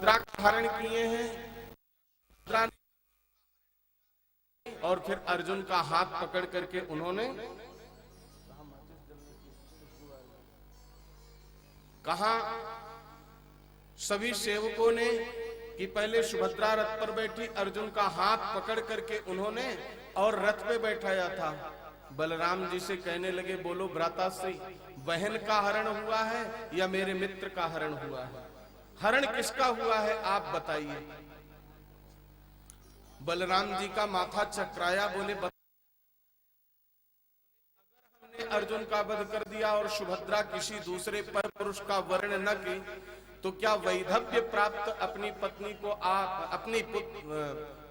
सुभद्रा का हरण किए हैं, और फिर अर्जुन का हाथ पकड़ करके उन्होंने कहा सभी सेवकों ने कि पहले सुभद्रा रथ पर बैठी, अर्जुन का हाथ पकड़ करके उन्होंने और रथ पे बैठाया था। बलराम जी से कहने लगे, बोलो भ्राताश्री, बहन का हरण हुआ है या मेरे मित्र का हरण हुआ है? हरण किसका हुआ है आप बताइए। बलराम जी का माथा चकराया, बोले अर्जुन का वध कर दिया और सुभद्रा किसी दूसरे पर पुरुष का वर्ण न की, तो क्या वैधव्य प्राप्त अपनी पत्नी को आप अपनी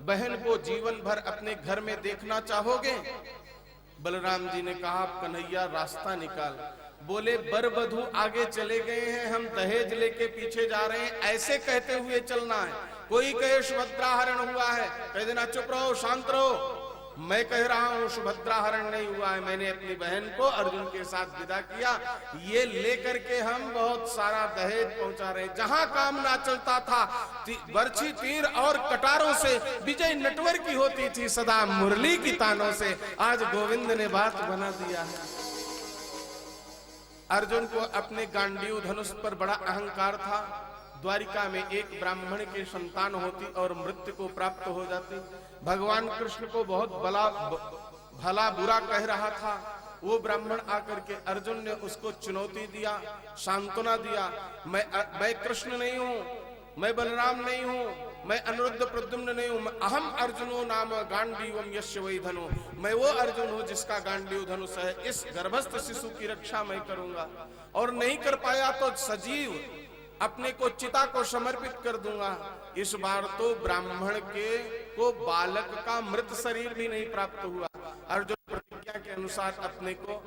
बहन को जीवन भर अपने घर में देखना चाहोगे? बलराम जी ने कहा, कन्हैया रास्ता निकाल। बोले बर वधू आगे चले गए हैं, हम दहेज लेके पीछे जा रहे हैं, ऐसे कहते हुए चलना है। कोई कहे सुभद्रा हरण हुआ है, कह देना चुप रहो, शांत रहो। मैं कह रहा हूं सुभद्रा हरण नहीं हुआ है, मैंने अपनी बहन को अर्जुन के साथ विदा किया। ये लेकर के हम बहुत सारा दहेज पहुंचा रहे हैं। जहां काम ना चलता था, बर्छी तीर और कटारों से विजय नटवर की होती थी, सदा मुरली की तानों से आज गोविंद ने बात बना दिया है। अर्जुन को अपने गांडीव धनुष पर बड़ा अहंकार था। द्वारिका में एक ब्राह्मण की संतान होती और मृत्यु को प्राप्त हो जाती। भगवान कृष्ण को बहुत भला बुरा कह रहा था। वो ब्राह्मण आकर के अर्जुन ने उसको चुनौती दिया, सांत्वना दिया, मैं कृष्ण नहीं हूं, मैं बलराम नहीं हूं, मैं अनिरुद्ध प्रद्युम्न नहीं हूं, अहम अर्जुनो नाम गांडीवम यस्य वै धनु, मैं वो अर्जुन हूं जिसका गांडीव धनुष है, इस गर्भस्थ शिशु की रक्षा मैं करूंगा। और नहीं कर पाया तो सजीव अपने को चिता को समर्पित कर दूंगा। इस बार तो ब्राह्मण को बालक का मृत शरीर भी नहीं प्राप्त हुआ। अर्जुन प्रतिज्ञा के अनुसार अपने को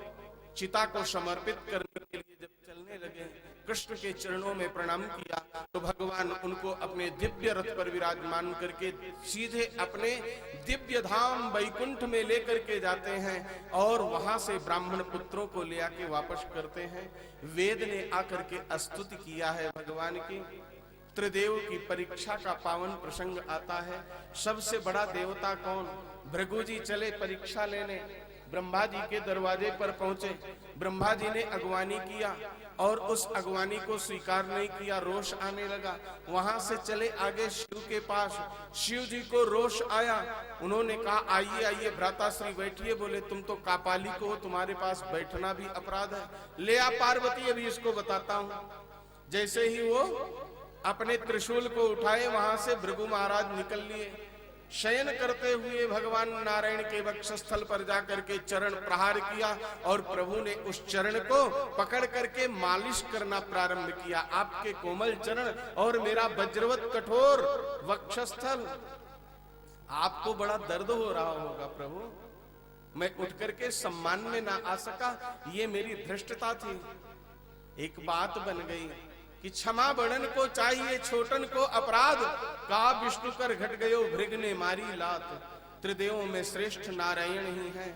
चिता को समर्पित करने के लिए जब चलने लगे, कृष्ण के चरणों में प्रणाम किया तो भगवान उनको अपने दिव्य रथ पर विराजमान करके सीधे अपने दिव्य धाम वैकुंठ में लेकर के जाते हैं और वहां से ब्राह्मण पुत्रों को ले आके वापस करते हैं। वेद ने आकर के स्तुति किया है भगवान की। त्रिदेव की परीक्षा का पावन प्रसंग आता है। सबसे बड़ा देवता कौन? भृगु जी चले परीक्षा लेने, ब्रह्मा जी के दरवाजे पर पहुंचे। ब्रह्मा जी ने अगवानी किया और उस अगवानी को स्वीकार नहीं किया, रोष आने लगा। वहां से चले आगे शिव के पास, शिव जी को रोष आया। उन्होंने कहा आइए आइए भ्राताश्री बैठिए। बोले तुम तो कापालिक हो, तुम्हारे पास बैठना भी अपराध है। ले आ पार्वती, अभी इसको बताता हूं। जैसे ही वो अपने त्रिशूल को उठाए, वहां से भृगु महाराज निकल लिए। शयन करते हुए भगवान नारायण के वक्षस्थल पर जाकर के चरण प्रहार किया और प्रभु ने उस चरण को पकड़ करके मालिश करना प्रारंभ किया। आपके कोमल चरण और मेरा वज्रवत कठोर वक्षस्थल, आपको बड़ा दर्द हो रहा होगा प्रभु। मैं उठ करके सम्मान में ना आ सका, ये मेरी धृष्टता थी। एक बात बन गई कि क्षमा बड़न को चाहिए, छोटन को अपराध। का विष्णु कर घट गयो, भृग ने मारी लात। त्रिदेवों में श्रेष्ठ नारायण ही हैं।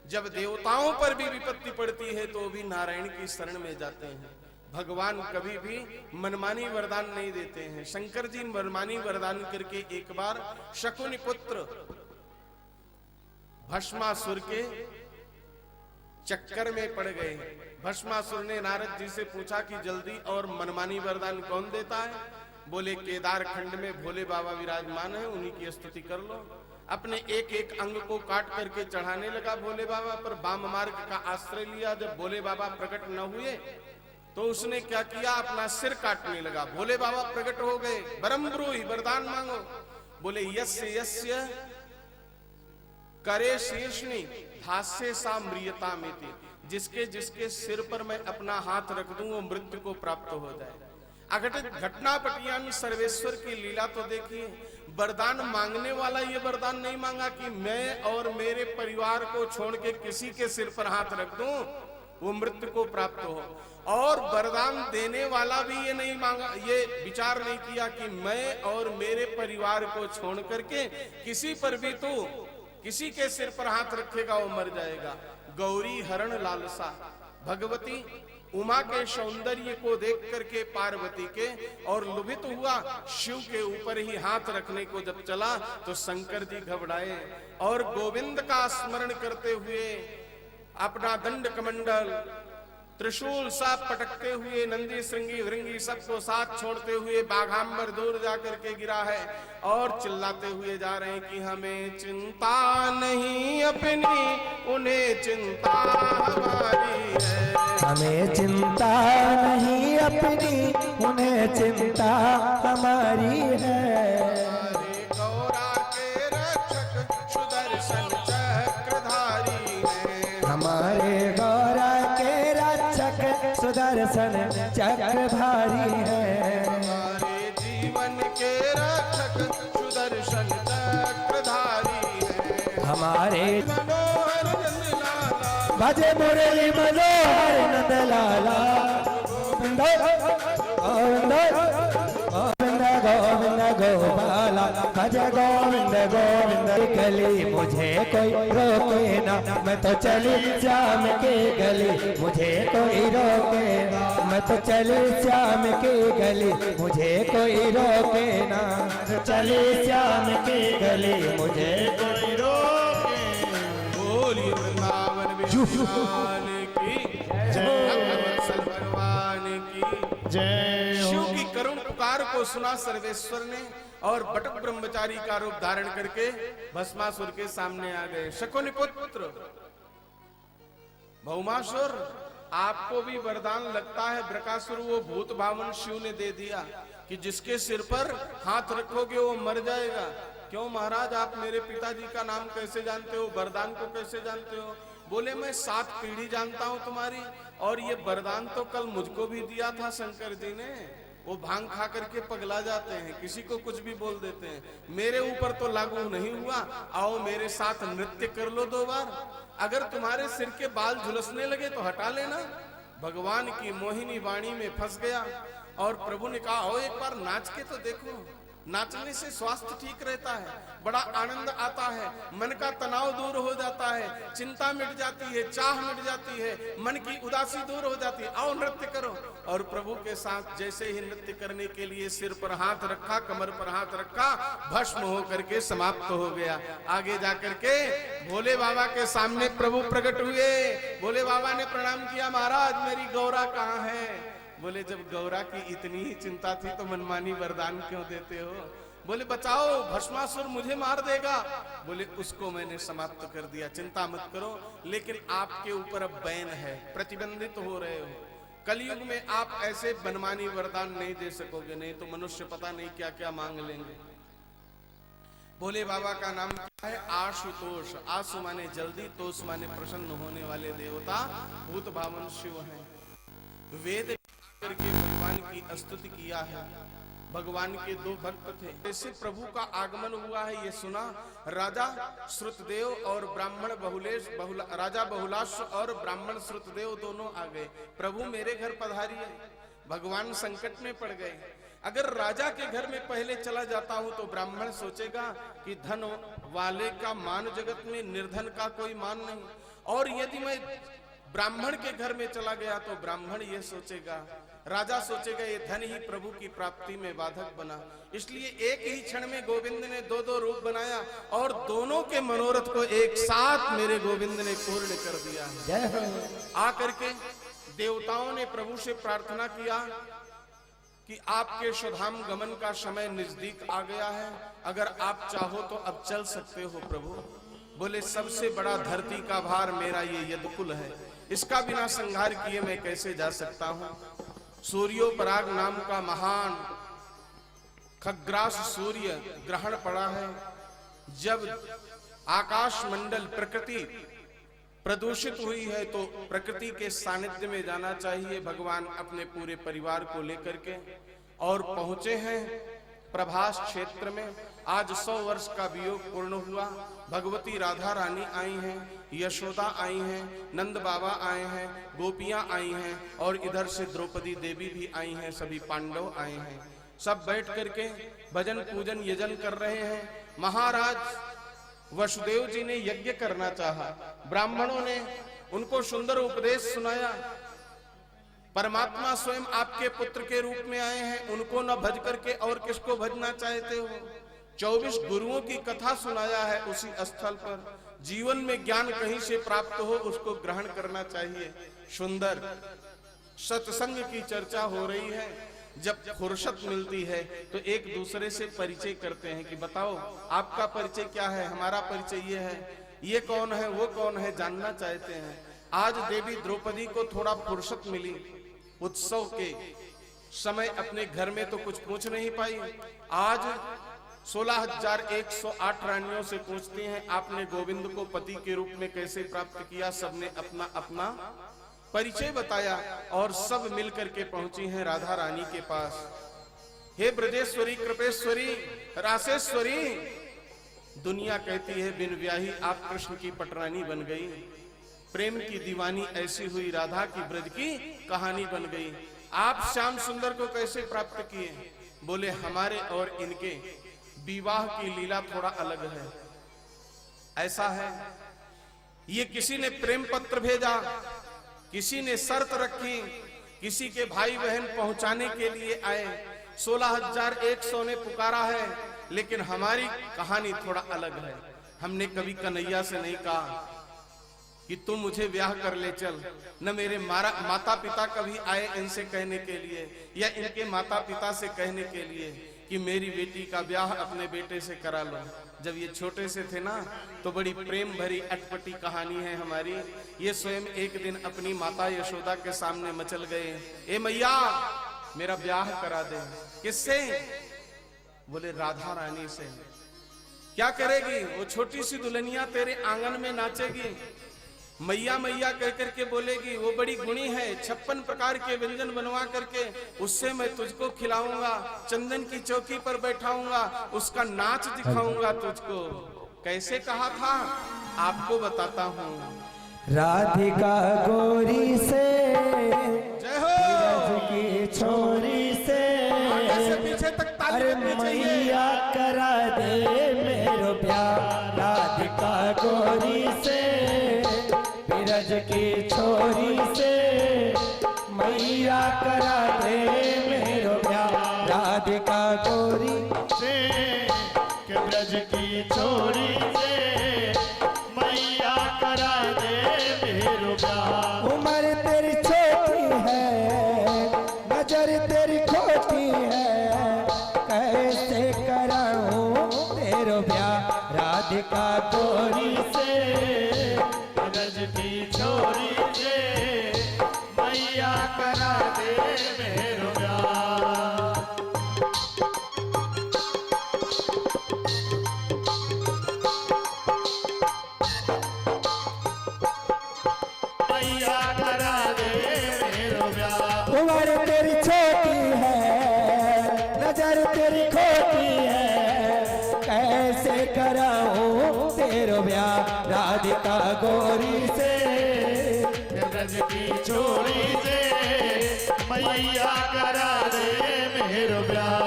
जब देवताओं पर भी विपत्ति पड़ती है तो भी नारायण की शरण में जाते हैं। भगवान कभी भी मनमानी वरदान नहीं देते हैं। शंकर जी मनमानी वरदान करके एक बार शकुनि पुत्र भस्मासुर के चक्कर में पड़ गए। भस्मासुर ने नारद जी से पूछा कि जल्दी और मनमानी वरदान कौन देता है? बोले केदार खंड में भोले बाबा विराजमान है, उन्हीं की स्तुति कर लो। अपने एक एक अंग को काट करके चढ़ाने लगा भोले बाबा पर। वाम मार्ग का आश्रय लिया। जब भोले बाबा प्रकट न हुए तो उसने क्या किया, अपना सिर काटने लगा। भोले बाबा प्रकट हो गए। बरम ब्रूहि, वरदान मांगो। बोले यस्य यस्य करे शीर्षनि हास्य सा म्रियता में थी। जिसके जिसके सिर पर मैं अपना हाथ रख दूं वो मृत्यु को प्राप्त हो जाए। अघटित घटना पटियान सर्वेश्वर की लीला तो देखिए। वरदान मांगने वाला ये वरदान नहीं मांगा कि मैं और मेरे परिवार को छोड़ के किसी के सिर पर हाथ रख दूं वो मृत्यु को प्राप्त हो। और वरदान देने वाला भी ये नहीं मांगा, ये विचार नहीं किया कि मैं और मेरे परिवार को छोड़ करके किसी पर भी तू किसी के सिर पर हाथ रखेगा वो मर जाएगा। गौरी हरण लालसा, भगवती उमा के सौंदर्य को देख करके पार्वती के और लुभित हुआ, शिव के ऊपर ही हाथ रखने को जब चला तो शंकर जी घबराए और गोविंद का स्मरण करते हुए अपना दंड कमंडल त्रिशूल सब पटकते हुए नंदी श्रृंगी वृंगी सबको साथ छोड़ते हुए बाघांबर दूर जाकर के गिरा है और चिल्लाते हुए जा रहे हैं कि हमें चिंता नहीं अपनी, उन्हें चिंता हमारी है। हमें चिंता नहीं अपनी, उन्हें चिंता हमारी है। गौरा के रक्षक सुदर्शन चक्रधारी है। हमारे गौरा के रक्षक सुदर्शन चक्रधारी है। हमारे जीवन के रक्षक सुदर्शन चक्रधारी है। हमारे मनोहर नंदलाला भजे मुरली मनोहर नंद लाला। गोविंद गोविंद गोविंद गोपाला, भज गोविंद गोविंद। गली मुझे कोई रोके ना, मैं तो चली श्याम के गली, मुझे कोई रोके ना, मैं तो चली श्याम के गली, मुझे कोई रोके ना, चली श्याम के गली, मुझे कोई रोके। बोलिए वृंदावन विशाल की जय, वत्सल भगवान की जय। शिव की करुण पुकार को सुना सर्वेश्वर ने और बटक ब्रह्मचारी का रूप धारण करके भस्मासुर के सामने आ गए। शकुनि पुत्र भौमासुर, आपको भी वरदान लगता है? बृकासुर वो भूत भावन शिव ने दे दिया कि जिसके सिर पर हाथ रखोगे वो मर जाएगा। क्यों महाराज, आप मेरे पिताजी का नाम कैसे जानते हो, वरदान को कैसे जानते हो? बोले मैं 7 पीढ़ी जानता हूं तुम्हारी, और ये वरदान तो कल मुझको भी दिया था शंकर जी ने। वो भांग खा करके पगला जाते हैं, किसी को कुछ भी बोल देते हैं। मेरे ऊपर तो लागू नहीं हुआ, आओ मेरे साथ नृत्य कर लो 2 बार। अगर तुम्हारे सिर के बाल झुलसने लगे तो हटा लेना। भगवान की मोहिनी वाणी में फंस गया और प्रभु ने कहा आओ एक बार नाच के तो देखो। नाचने से स्वास्थ्य ठीक रहता है, बड़ा आनंद आता है, मन का तनाव दूर हो जाता है, चिंता मिट जाती है, चाह मिट जाती है, मन की उदासी दूर हो जाती है। आओ नृत्य करो। और प्रभु के साथ जैसे ही नृत्य करने के लिए सिर पर हाथ रखा, कमर पर हाथ रखा, भस्म हो करके समाप्त हो गया। आगे जाकर के भोले बाबा के सामने प्रभु प्रकट हुए। भोले बाबा ने प्रणाम किया, महाराज मेरी गौरा कहाँ है? बोले जब गौरा की इतनी ही चिंता थी तो मनमानी वरदान क्यों देते हो? बोले बचाओ, भस्मासुर मुझे मार देगा। बोले उसको मैंने समाप्त कर दिया, चिंता मत करो। लेकिन आपके ऊपर अब बैन है, प्रतिबंधित हो रहे हो। कलयुग में आप ऐसे मनमानी वरदान नहीं दे सकोगे, नहीं तो मनुष्य पता नहीं क्या क्या मांग लेंगे। भोले बाबा का नाम क्या है? आशुतोष। आशु माने जल्दी, तोष माने प्रसन्न होने वाले देवता भूत भावन शिव हैं। वेद करके भगवान की स्तुति किया है। भगवान के 2 भक्त थे। जैसे प्रभु का आगमन हुआ है ये सुना, राजा श्रुतदेव और ब्राह्मण राजा बहुलाश और ब्राह्मण श्रुतदेव दोनों आ गए। प्रभु मेरे घर पधारिए। भगवान संकट में पड़ गए। अगर राजा के घर में पहले चला जाता हूं तो ब्राह्मण सोचेगा कि धन वाले का मान जगत में, निर्धन का कोई मान नहीं। और यदि मैं ब्राह्मण के घर में चला गया तो ब्राह्मण ये सोचेगा, राजा सोचेगा ये धन ही प्रभु की प्राप्ति में बाधक बना। इसलिए एक ही क्षण में गोविंद ने 2-2 रूप बनाया और दोनों के मनोरथ को एक साथ मेरे गोविंद ने पूर्ण कर दिया। आकर के देवताओं ने प्रभु से प्रार्थना किया कि आपके स्वधाम गमन का समय नजदीक आ गया है, अगर आप चाहो तो अब चल सकते हो प्रभु। बोले सबसे बड़ा धरती का भार मेरा ये यदुकुल है, इसका बिना संहार किए मैं कैसे जा सकता हूं। सूर्योपराग नाम का महान खग्रास सूर्य ग्रहण पड़ा है। जब आकाश मंडल प्रकृति प्रदूषित हुई है तो प्रकृति के सानिध्य में जाना चाहिए। भगवान अपने पूरे परिवार को लेकर के और पहुंचे हैं प्रभास क्षेत्र में। आज 100 वर्ष का वियोग पूर्ण हुआ। भगवती राधा रानी आई हैं, यशोदा आई हैं, नंद बाबा आए हैं, गोपियां आई हैं और इधर से द्रौपदी देवी भी आई हैं, सभी पांडव आए हैं। सब बैठ करके भजन पूजन यजन कर रहे हैं। महाराज वसुदेव जी ने यज्ञ करना चाहा, ब्राह्मणों ने उनको सुंदर उपदेश सुनाया परमात्मा स्वयं आपके पुत्र के रूप में आए हैं, उनको न भज करके और किसको भजना चाहते हो? 24 गुरुओं की कथा सुनाया है उसी स्थल पर। जीवन में ज्ञान कहीं से प्राप्त हो उसको ग्रहण करना चाहिए। सुंदर सत्संग की चर्चा हो रही है। जब फुर्सत मिलती है तो एक दूसरे से परिचय करते हैं कि बताओ आपका परिचय क्या है, हमारा परिचय ये है, ये कौन है, वो कौन है, जानना चाहते हैं। आज देवी द्रौपदी को थोड़ा फुर्सत मिली, उत्सव के समय अपने घर में तो कुछ पूछ नहीं पाई। आज 16,108 रानियों से पूछती हैं आपने गोविंद को पति के रूप में कैसे प्राप्त किया। सबने अपना अपना परिचय बताया और सब मिलकर के पहुंची हैं राधा रानी के पास। हे ब्रजेश्वरी, कृपेश्वरी, रासेश्वरी, दुनिया कहती है बिन ब्याही आप कृष्ण की पटरानी बन गई। प्रेम की दीवानी ऐसी हुई राधा की ब्रज की कहानी बन गई। आप श्याम सुंदर को कैसे प्राप्त किए? बोले हमारे और इनके विवाह की लीला थोड़ा अलग है। ऐसा है, ये किसी ने प्रेम पत्र भेजा, किसी ने शर्त रखी, किसी के भाई बहन पहुंचाने के लिए आए। 16,100 ने पुकारा है, लेकिन हमारी कहानी थोड़ा अलग है। हमने कभी कन्हैया से नहीं कहा कि तुम मुझे ब्याह कर ले चल, न मेरे माता पिता कभी आए इनसे कहने के लिए या इनके माता पिता से कहने के लिए कि मेरी बेटी का ब्याह अपने बेटे से करा लो। जब ये छोटे से थे ना तो बड़ी प्रेम भरी अटपटी कहानी है हमारी। ये स्वयं एक दिन अपनी माता यशोदा के सामने मचल गए, ए मैया मेरा ब्याह करा दे। किससे? बोले राधा रानी से। क्या करेगी? वो छोटी सी दुल्हनिया तेरे आंगन में नाचेगी, मैया मैया कह करके बोलेगी। वो बड़ी गुणी है, 56 प्रकार के व्यंजन बनवा करके उससे मैं तुझको खिलाऊंगा, चंदन की चौकी पर बैठाऊंगा, उसका नाच दिखाऊंगा तुझको। कैसे कहा था आपको बताता हूँ। राधिका गोरी से, जय हो, ब्रज की छोरी से, पीछे तक अरे मैया करा दे मेरो प्यार। राधिका गोरी से, ब्रज की छोरी से, मैया करा दे मेरो प्यार। राधिका गोरी से के ब्रज की छोरी से, मैया करा दे मेरो प्यार। उम्र तेरी छोटी है, नजर तेरी खोटी है, कैसे कराऊं तेरो प्यार। राधिका गोरी से, ब्रज की छोरी से, मैया करा दे मेरो प्यार। मैया करा दे मेरो प्यार। उम्र तेरी छोटी है, नजर तेरी खोटी है, कैसे कराऊं तेरो ब्याह। राधिका गोरी से, ब्रज की छोरी से, मैया करा दे मेरो प्यार।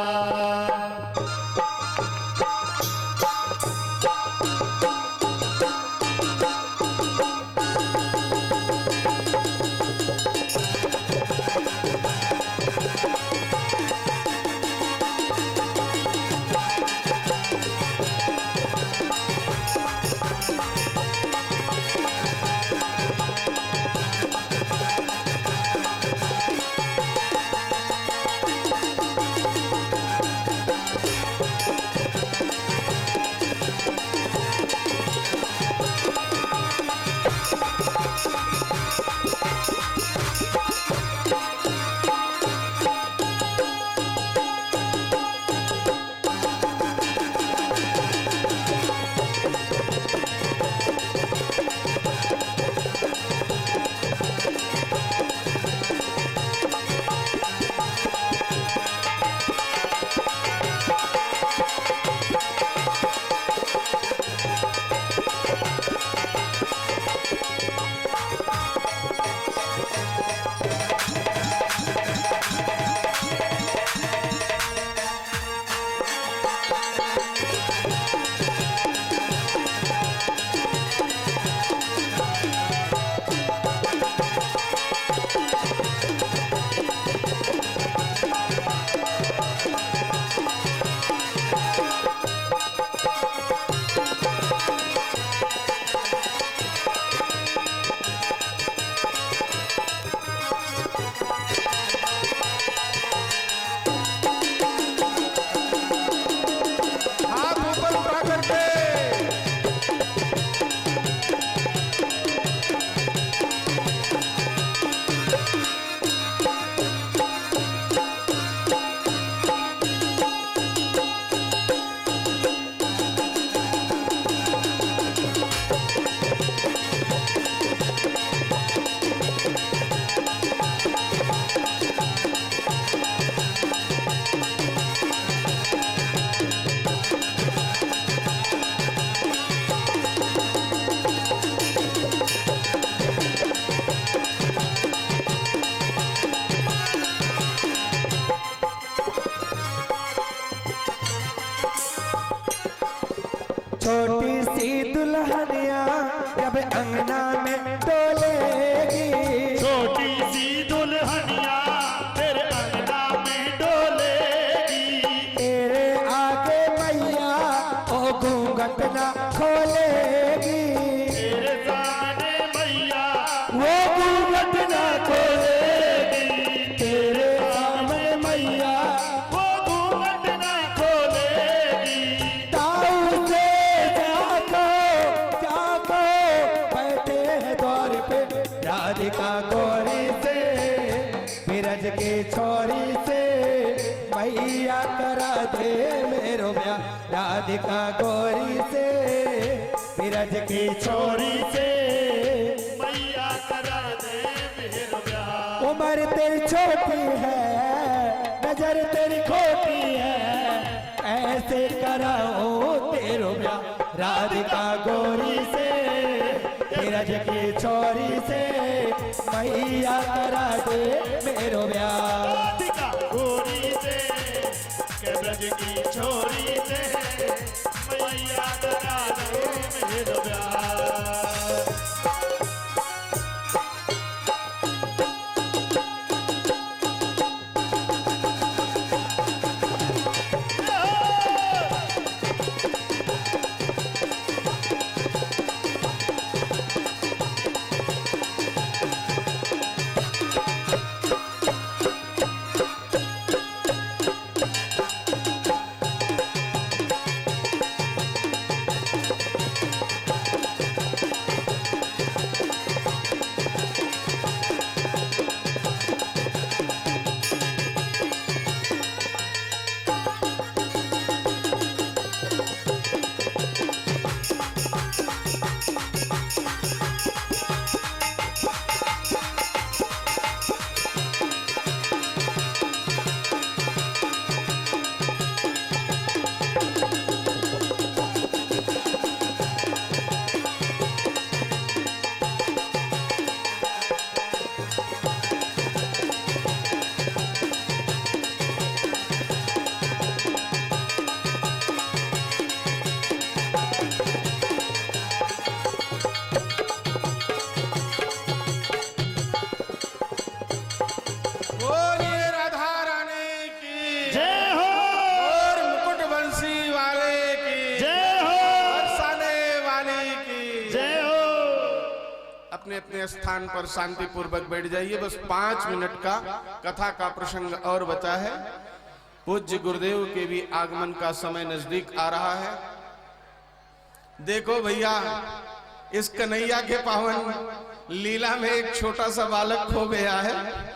छोटी सी दुल्हनिया जब अंगना में डोलेगी, छोटी सी दुल्हनिया तेरे अंगना में डोलेगी, तेरे आगे मैया ओ घूंघट ना खोलेगी, तेरे सामने मैया वो घूंघट ना खोलेगी, तेरे सामने मैया वो घूंघट ना खोलेगी। ताऊ से जाको जाको बैठे हैं द्वार पे राधिका गौरी से, बिरज की छोरी से मैया करा दे मेरो ब्याह, राधिका गौरी से बिरज की छोरी से। मैया करा दे मेरा ब्याह। उम्र तेरी छोटी है, नजर तेरी खोटी है, ऐसे कराओ तेरो ब्याह, राधिका गौरी से बिरज की छोरी से मैया करा दे मेरो ब्याह। राधिका गोरी से के ब्रज की छोरी से मैया करा दे मेरा ब्याह। बोलिए राधा रानी की जय हो, और मुकुट बंसी वाले की जय हो, बरसाने वाली की जय हो। अपने अपने स्थान पर शांति पूर्वक बैठ जाइए। बस 5 मिनट का कथा का प्रसंग और बचा है। पूज्य गुरुदेव के भी आगमन का समय नजदीक आ रहा है। देखो भैया, इस कन्हैया के पावन लीला में एक छोटा सा बालक खो गया है।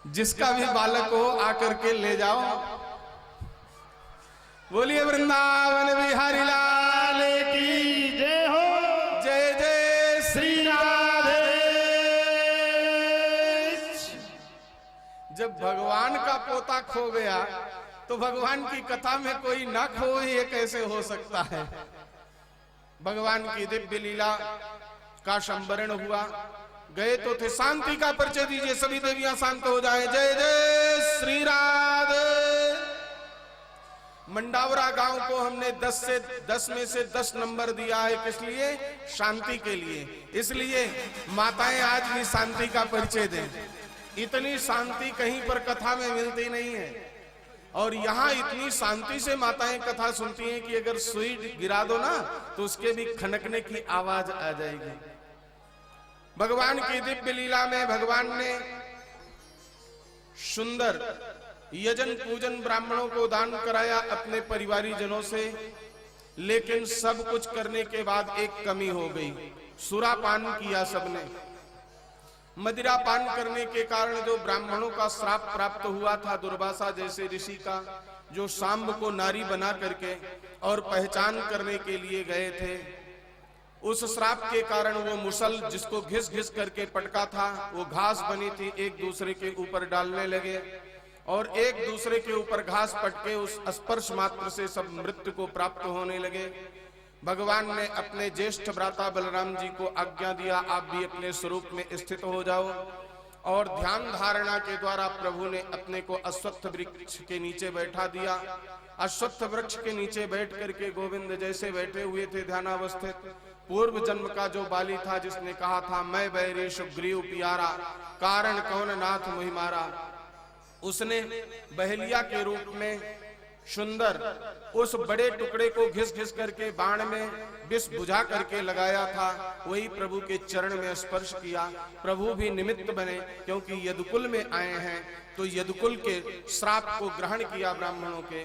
जिसका भी बालक हो आकर के ले जाओ। बोलिए वृंदावन बिहारी लाल की जय हो, जय जय श्री राधे। जब भगवान का पोता खो गया तो भगवान की कथा में कोई ना खो, ये कैसे हो सकता है। भगवान की दिव्य लीला का संवरण हुआ। गए तो थे। शांति का परिचय दीजिए, सभी देवियां शांत हो जाएं। जय जय श्री राधे। मंडावरा गांव को हमने 10 में से 10 नंबर दिया है। किस लिए? शांति के लिए। इसलिए माताएं आज भी शांति का परिचय दें। इतनी शांति कहीं पर कथा में मिलती नहीं है। और यहाँ इतनी शांति से माताएं कथा सुनती हैं कि अगर सुई गिरा दो ना तो उसके भी खनकने की आवाज आ जाएगी। भगवान की दिव्य लीला में भगवान ने सुंदर यजन पूजन ब्राह्मणों को दान कराया अपने परिवारी जनों से। लेकिन सब कुछ करने के बाद एक कमी हो गई। सुरापान किया सबने। मदिरा पान करने के कारण जो ब्राह्मणों का श्राप प्राप्त हुआ था, दुर्वासा जैसे ऋषि का, जो सांब को नारी बना करके और पहचान करने के लिए गए थे, उस श्राप के कारण वो मुसल जिसको घिस घिस करके पटका था, वो घास बनी थी, एक दूसरे के ऊपर डालने लगे और एक दूसरे के ऊपर घास पटके उस स्पर्श मात्र से सब मृत्यु को प्राप्त होने लगे। भगवान ने अपने ज्येष्ठ भ्राता बलराम जी को आज्ञा दिया, आप भी अपने स्वरूप में स्थित हो जाओ और ध्यान धारणा के द्वारा प्रभु ने अपने को अश्वत्थ वृक्ष के नीचे बैठा दिया। अश्वत्थ वृक्ष के नीचे बैठ करके गोविंद जैसे बैठे हुए थे ध्यानावस्थित, पूर्व जन्म का जो बाली था जिसने कहा था मैं बैरी सुग्रीव पियारा, कारण कौन नाथ मुहि मारा, उसने बहेलिया के रूप में सुंदर उस बड़े टुकड़े को घिस घिस करके बाण में विष बुझा करके लगाया था, वही प्रभु के चरण में स्पर्श किया। प्रभु भी निमित्त बने, क्योंकि यदुकुल में आए हैं तो यदुकुल के श्राप को ग्रहण किया ब्राह्मणों के।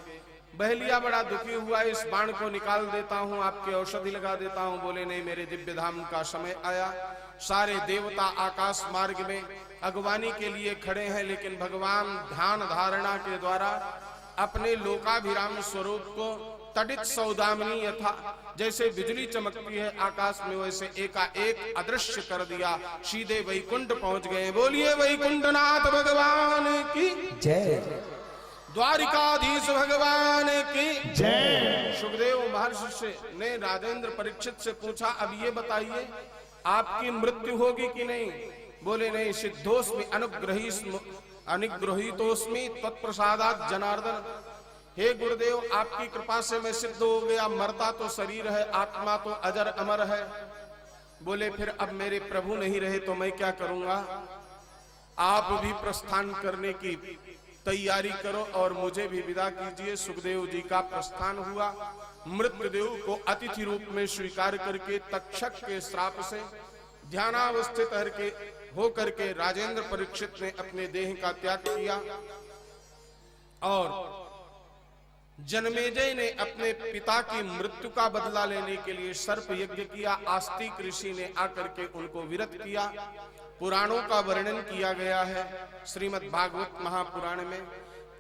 बहेलिया बड़ा दुखी हुआ, इस बाण को निकाल देता हूं, आपके औषधि लगा देता हूं। बोले नहीं, मेरे दिव्य धाम का समय आया। सारे देवता आकाश मार्ग में अगवानी के लिए खड़े हैं, लेकिन भगवान ध्यान धारणा के द्वारा अपने लोकाभिराम स्वरूप को तडित सौदामिनी यथा जैसे बिजली चमकती है आकाश में, वैसे एकाएक अदृश्य कर दिया, सीधे वैकुंठ पहुंच गए। बोलिए वैकुंठनाथ भगवान की जय, द्वारिकाधीश भगवान की जय। सुखदेव महर्षि ने राजेंद्र परीक्षित से पूछा, अब ये बताइए आपकी मृत्यु होगी कि नहीं? बोले नहीं, सिद्धोस्मि अनुग्रहीतोस्मि तत्प्रसादात् जनार्दन। हे गुरुदेव, आपकी कृपा से मैं सिद्ध हो गया, मरता तो शरीर है, आत्मा तो अजर अमर है। बोले फिर अब मेरे प्रभु नहीं रहे तो मैं क्या करूंगा? आप भी प्रस्थान करने की तैयारी करो और मुझे भी विदा कीजिए। सुखदेव जी का प्रस्थान हुआ। मृत्युदेव को अतिथि रूप में स्वीकार करके तक्षक के श्राप से ध्यानावस्थित होकर के राजेंद्र परीक्षित ने अपने देह का त्याग किया और जनमेजय ने अपने पिता की मृत्यु का बदला लेने के लिए सर्प यज्ञ किया। आस्तिक ऋषि ने आकर के उनको विरत किया। पुराणों का वर्णन किया गया है श्रीमद् भागवत महापुराण में।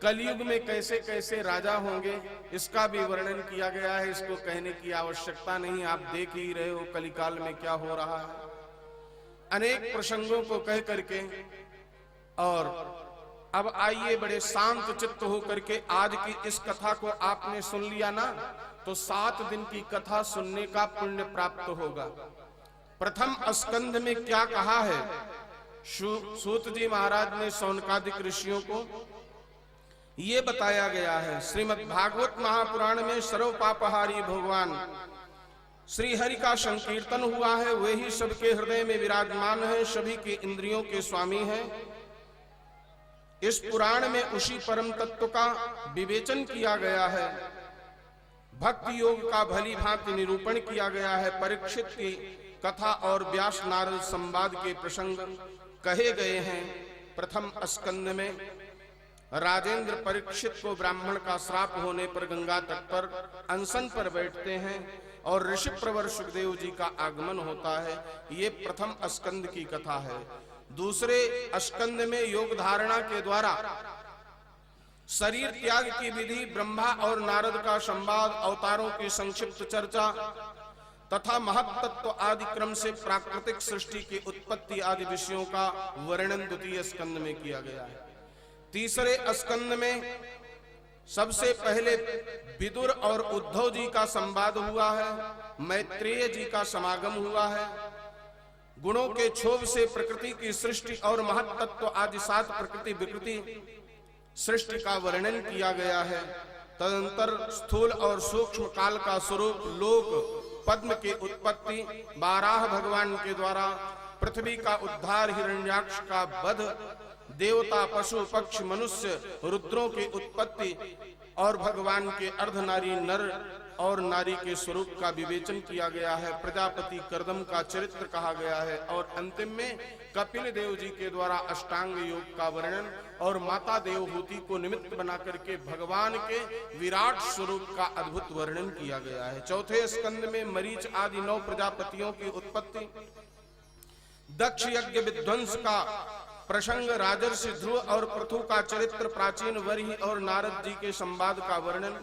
कलयुग में कैसे कैसे राजा होंगे इसका भी वर्णन किया गया है, इसको कहने की आवश्यकता नहीं, आप देख ही रहे हो कलिकाल में क्या हो रहा है। अनेक प्रसंगों को कह करके और अब आइए बड़े शांत चित्त होकर के आज की इस कथा को आपने सुन लिया ना, तो 7 दिन की कथा सुनने का पुण्य प्राप्त होगा। प्रथम स्कंध में क्या कहा है? सूत जी महाराज ने शौनकादिक ऋषियों को ये बताया गया है। श्रीमद् भागवत महापुराण में सर्व पापहारी भगवान श्री हरि का संकीर्तन हुआ है। वे ही सबके हृदय में विराजमान है, सभी के इंद्रियों के स्वामी हैं। इस पुराण में उसी परम तत्व का विवेचन किया गया है। भक्ति योग का भली भांति निरूपण किया गया है। परीक्षित की कथा और व्यास नारद संवाद के प्रसंग कहे गए हैं। प्रथम स्कंद में राजेंद्र परीक्षित को ब्राह्मण का श्राप होने पर गंगा तट पर अनशन पर बैठते हैं और ऋषि प्रवर सुखदेव जी का आगमन होता है। ये प्रथम स्कंद की कथा है। दूसरे स्कंद में योग धारणा के द्वारा शरीर त्याग की विधि, ब्रह्मा और नारद का संवाद, अवतारों की संक्षिप्त चर्चा तथा महत्तत्व आदि क्रम से प्राकृतिक सृष्टि की उत्पत्ति आदि विषयों का वर्णन द्वितीय स्कंद में किया गया है। तीसरे स्कंद में सबसे पहले विदुर और उद्धव जी का संवाद हुआ है। मैत्रेय जी का समागम हुआ है। गुणों के क्षोभ से प्रकृति की सृष्टि और महत्तत्व आदि 7 प्रकृति विकृति सृष्टि का वर्णन किया गया है। तदंतर स्थूल और सूक्ष्म काल का स्वरूप, लोक पद्म की उत्पत्ति, बाराह भगवान के द्वारा पृथ्वी का उद्धार, हिरण्याक्ष का वध, देवता पशु पक्ष मनुष्य रुद्रों की उत्पत्ति और भगवान के अर्धनारी नर और नारी के स्वरूप का विवेचन किया गया है। प्रजापति कर्दम का चरित्र कहा गया है और अंतिम में कपिल देव जी के द्वारा अष्टांग योग का वर्णन और माता देवहूति को निमित्त बना करके भगवान के विराट स्वरूप का अद्भुत वर्णन किया गया है। चौथे स्कंद में मरीच आदि 9 प्रजापतियों की उत्पत्ति, दक्ष यज्ञ विध्वंस का प्रसंग, राजर्षि ध्रुव और पृथु का चरित्र, प्राचीन वरिहि और नारद जी के संवाद का वर्णन।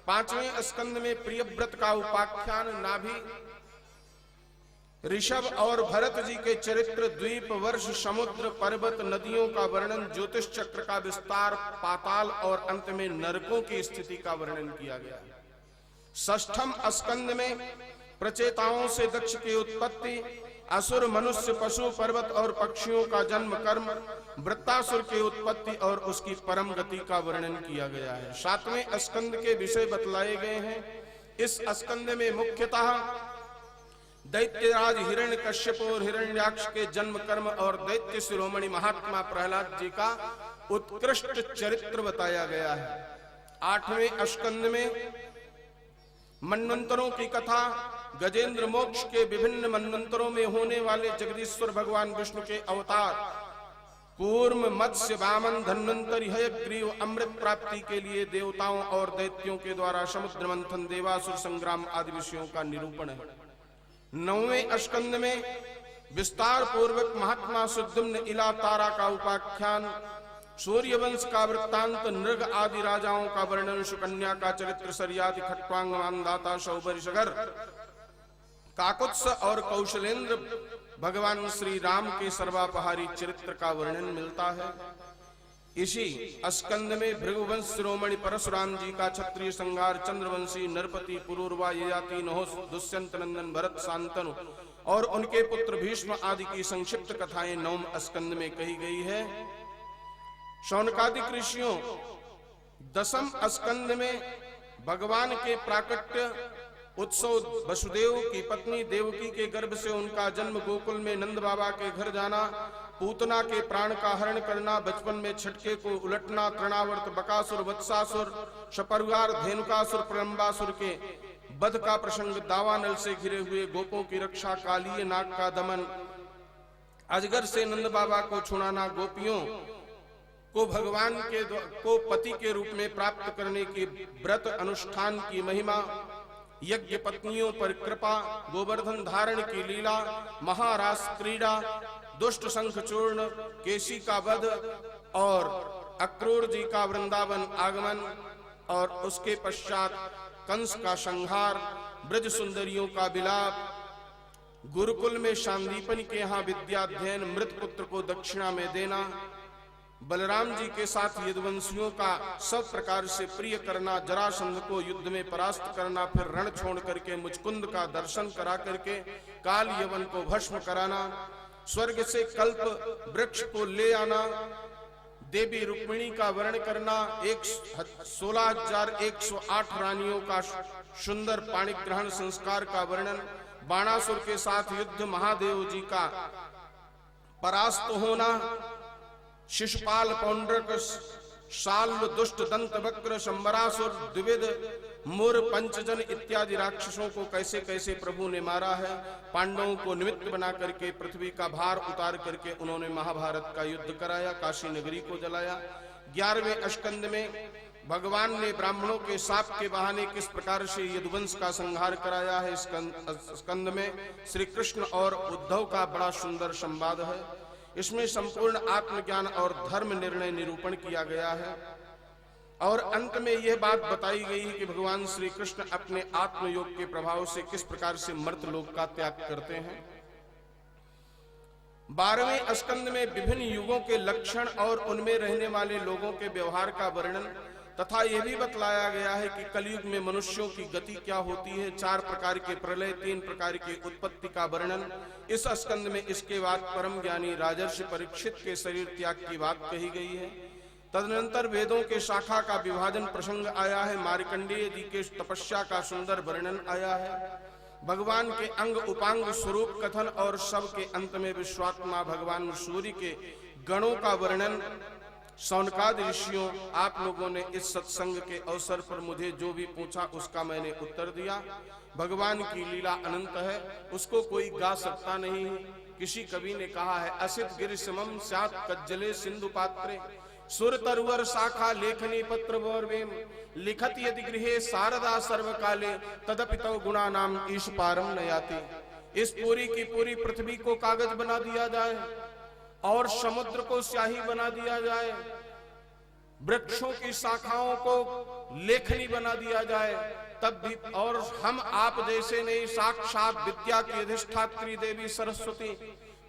5वें स्कंद में प्रियव्रत का उपाख्यान, नाभि, ऋषभ और भरत जी के चरित्र, द्वीप, वर्ष, समुद्र, पर्वत, नदियों का वर्णन, ज्योतिष चक्र का विस्तार, पाताल और अंत में नरकों की स्थिति का वर्णन किया गया है। 6ठम स्कंद में प्रचेताओं से दक्ष की उत्पत्ति, असुर, मनुष्य, पशु, पर्वत और पक्षियों का जन्म कर्म, वृत्तासुर की उत्पत्ति और उसकी परम गति का वर्णन किया गया है। 7वें स्कंद के विषय बतलाए गए हैं। इस स्कंद में मुख्यतः दैत्यराज हिरण्यकश्यप और हिरण्याक्ष के जन्म कर्म और दैत्य शिरोमणि महात्मा प्रहलाद जी का उत्कृष्ट चरित्र बताया गया है। 8वें स्कंद में मन्वंतरों की कथा, गजेंद्र मोक्ष के विभिन्न मन्वंतरों में होने वाले जगदीश्वर भगवान विष्णु के अवतार, कूर्म, मत्स्य, वामन, धन्वंतरि, हयग्रीव, अमृत प्राप्ति के लिए देवताओं और दैत्यों के द्वारा समुद्र मंथन, देवासुर संग्राम आदि विषयों का निरूपण है। 9वें स्कंद में विस्तार पूर्वक महात्मा सुद्युम्न, इला, तारा का उपाख्यान, सूर्यवंश का वृत्तांत, नृग आदि राजाओं का वर्णन, सुकन्या का चरित्र, सरियादि, खट्वांग, मानदाता, शौबर, सगर, काकुत्स और कौशलेंद्र भगवान श्री राम के सर्वापहारी चरित्र का वर्णन मिलता है। इसी स्कंद में भृगुवंश शिरोमणि परशुराम जी का क्षत्रिय संहार, चंद्रवंशी, नरपति, पुरूरवा, ययाति, नहुस, दुष्यंत नंदन, भरत, शांतनु और उनके पुत्र भीष्म आदि की संक्षिप्त कथाएं 9वें स्कंद में कही गई है। शौनकादिक ऋषियों 10वें स्कंद में भगवान के प्राकट्य उत्सव, वसुदेव की पत्नी देवकी के गर्भ से उनका जन्म, गोकुल में नंद बाबा के घर जाना, पूतना के प्राण का हरण करना, बचपन में छटके को उलटना, तृणावर्त, बकासुर, वत्सासुर, सपरिवार, धेनुकासुर, प्रलंबासुर के वध का प्रसंग, दावानल से घिरे हुए गोपों की रक्षा, कालीय नाग का दमन, अजगर से नंद बाबा को छुड़ाना, गोपियों को भगवान को पति के रूप में प्राप्त करने की व्रत अनुष्ठान की महिमा, यज्ञ पत्नियों पर कृपा, गोवर्धन धारण की लीला, महारास क्रीड़ा, दुष्ट शंख चूर्ण, केशी का वध और अक्रूर जी का वृंदावन आगमन और उसके पश्चात कंस का संहार, ब्रज सुंदरियों का विलाप, गुरुकुल में शांदीपनि के यहाँ विद्याध्ययन, मृत पुत्र को दक्षिणा में देना, बलराम जी के साथ यदुवंशियों का सब प्रकार से प्रिय करना, जरासंध को युद्ध में परास्त करना, फिर रण छोड़ करके मुचकुंद का दर्शन करा करके काल यवन को भस्म कराना, स्वर्ग से कल्प वृक्ष को ले आना, देवी रुक्मिणी का वर्ण करना, 16,108 रानियों का सुंदर पाणिग्रहण संस्कार का वर्णन, बाणासुर के साथ युद्ध, महादेव जी का परास्त होना, शिशुपाल, पौंड्रक, शाल्व, दुष्ट, दंत वक्र, शंबरासुर, द्विविध, मुर, पंचजन इत्यादि राक्षसों को कैसे कैसे प्रभु ने मारा है, पांडवों को निमित्त बना करके पृथ्वी का भार उतार करके उन्होंने महाभारत का युद्ध कराया, काशी नगरी को जलाया। 11वें स्कंद में भगवान ने ब्राह्मणों के शाप के बहाने किस प्रकार से यदुवंश का संहार कराया है। स्कंद में श्री कृष्ण और उद्धव का बड़ा सुंदर संवाद है। इसमें संपूर्ण आत्मज्ञान और धर्म निर्णय निरूपण किया गया है और अंत में यह बात बताई गई है कि भगवान श्री कृष्ण अपने आत्मयोग के प्रभाव से किस प्रकार से मर्त्यलोक का त्याग करते हैं। 12वें स्कंद में विभिन्न युगों के लक्षण और उनमें रहने वाले लोगों के व्यवहार का वर्णन तथा यह भी बतलाया गया है कि कलयुग में मनुष्यों की गति क्या होती है। 4 प्रकार के प्रलय, 3 प्रकार की उत्पत्ति का वर्णन इस स्कंद में। इसके बाद परम ज्ञानी राजर्षि परीक्षित के शरीर त्याग की बात कही गई है। तदनंतर वेदों के शाखा का विभाजन प्रसंग आया है। मार्कंडेय जी के तपस्या का सुंदर वर्णन आया है। भगवान के अंग उपांग स्वरूप कथन और सब के अंत में विश्वात्मा भगवान सूर्य के गणों का वर्णन। शौनकादि ऋषियों, आप लोगों ने इस सत्संग के अवसर पर मुझे जो भी पूछा उसका मैंने उत्तर दिया। भगवान की लीला अनंत है, उसको कोई गा सकता नहीं है। किसी कवि ने कहा है, असित गिरि समम स्यात् कज्जले सिंधु पात्रे सुर तरवर शाखा लेखनी पत्र वोर्वेम लिखत यदि गृहे शारदा सर्वकाले तदपि तव गुणा नाम ईश पारम न याति। इस पूरी की पूरी पृथ्वी को कागज बना दिया जाए और समुद्र को स्याही बना दिया जाए, वृक्षों की शाखाओं को लेखनी बना दिया जाए, तब भी और हम आप जैसे नहीं, साक्षात विद्या की अधिष्ठात्री देवी सरस्वती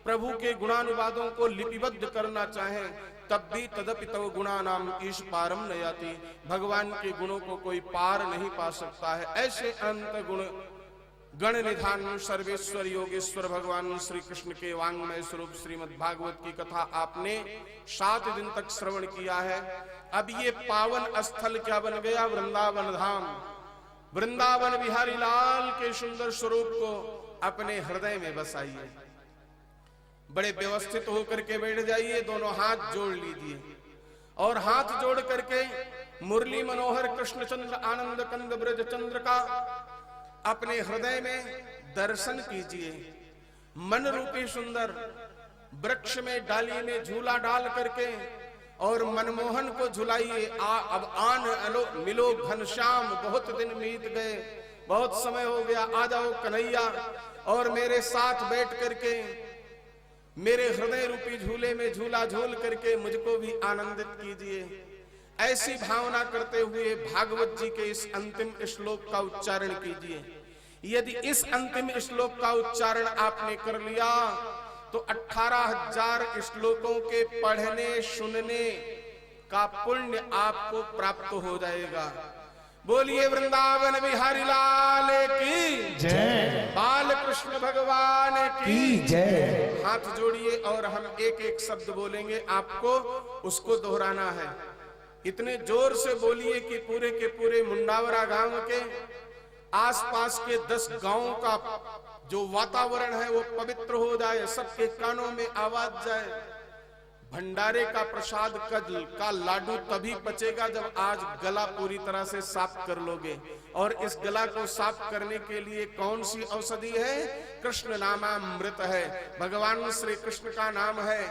प्रभु के गुणानुवादों को लिपिबद्ध करना चाहें, तब भी तदपि तव गुणा नाम ईश पारम न याति। भगवान के गुणों को कोई पार नहीं पा सकता है। ऐसे अनंत गुण गण निधान सर्वेश्वर योगेश्वर भगवान श्री कृष्ण के वांग्मय स्वरूप श्रीमद् भागवत की कथा आपने 7 दिन तक श्रवण किया है। अब ये पावन स्थल क्या बन गया? वृंदावन धाम। वृंदावन बिहारी लाल के सुंदर स्वरूप को अपने हृदय में बसाइए। बड़े व्यवस्थित होकर के बैठ जाइए, दोनों हाथ जोड़ लीजिए और हाथ जोड़ करके मुरली मनोहर कृष्णचंद्र आनंद कंद ब्रज चंद्र का अपने हृदय में दर्शन कीजिए। मन रूपी सुंदर वृक्ष में डाली में झूला डाल करके और मनमोहन को झुलाइए। अब आन अलो मिलो घनश्याम, बहुत दिन बीत गए, बहुत समय हो गया, आ जाओ कन्हैया और मेरे साथ बैठ करके मेरे हृदय रूपी झूले में झूला झूल करके मुझको भी आनंदित कीजिए। ऐसी भावना करते हुए भागवत जी के इस अंतिम श्लोक का उच्चारण कीजिए। यदि इस अंतिम श्लोक का उच्चारण आपने कर लिया तो 18,000 श्लोकों के पढ़ने सुनने का पुण्य आपको प्राप्त हो जाएगा। बोलिए वृंदावन बिहारी लाल की जय, बाल कृष्ण भगवान की जय। हाथ जोड़िए और हम एक एक शब्द बोलेंगे, आपको उसको दोहराना है। इतने जोर से बोलिए कि पूरे के पूरे मुंडावरा गांव के आसपास के 10 गांवों का जो वातावरण है वो पवित्र हो जाए, सबके कानों में आवाज जाए। भंडारे का प्रसाद का लाडू तभी पचेगा जब आज गला पूरी तरह से साफ कर लोगे। और इस गला को साफ करने के लिए कौन सी औषधि है? कृष्ण नामामृत है। भगवान श्री कृष्ण का नाम है।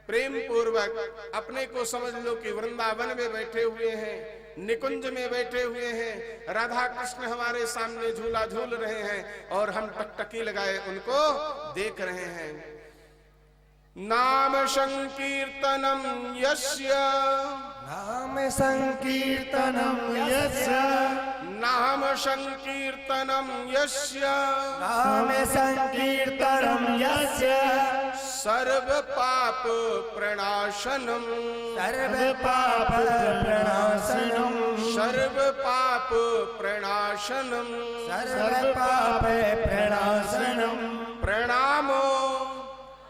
प्रेम पूर्वक अपने को समझ लो कि वृंदावन में बैठे हुए हैं, निकुंज में बैठे हुए हैं, राधा कृष्ण हमारे सामने झूला झूल रहे हैं और हम टकटकी लगाए उनको देख रहे हैं। नाम संकीर्तनम यस्य, नाम संकीर्तनम यस्य, नाम संकीर्तनम यस्य, नाम संकीर्तनम यस्य, सर्व पाप प्रणाशनम, सर्व पाप प्रणाशनम, सर्व पाप प्रणाशनम, सर्व पाप प्रणाशनम, प्रणामो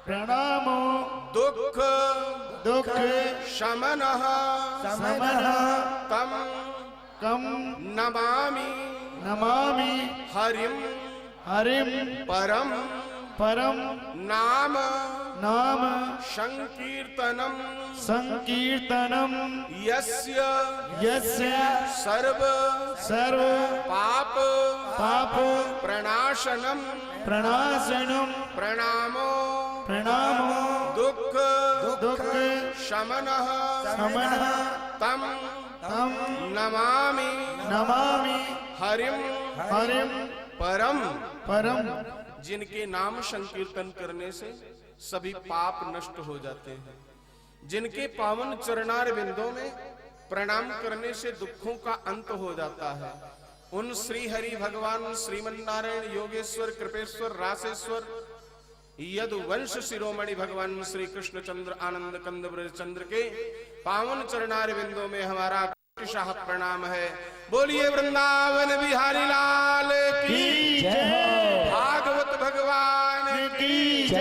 प्रणामो दुख दुख शमनः समनः तम कम नमामि नमामि हरिम हरिम परम परम नाम नाम संकीर्तनम संकीर्तनम यस्य यस्य सर्व सर्व पाप पाप प्रणाशनम प्रणाशनम प्रणामो प्रणामो दुख दुख शमनः समनः तम तम नमामि नमामि हरिम हरिम परम। परम। जिनके नाम संकीर्तन करने से सभी पाप नष्ट हो जाते हैं, जिनके पावन चरणार बिंदों में प्रणाम करने से दुखों का अंत हो जाता है, उन श्री हरि भगवान श्रीमन्नारायण योगेश्वर कृपेश्वर रासेश्वर यदुवंश शिरोमणि भगवान श्री कृष्ण चंद्र आनंद कंद ब्रज चंद्र के पावन चरणार बिंदों में हमारा शाह प्रणाम है। बोलिए वृंदावन बिहारी लाल की जय, भागवत भगवान की जय,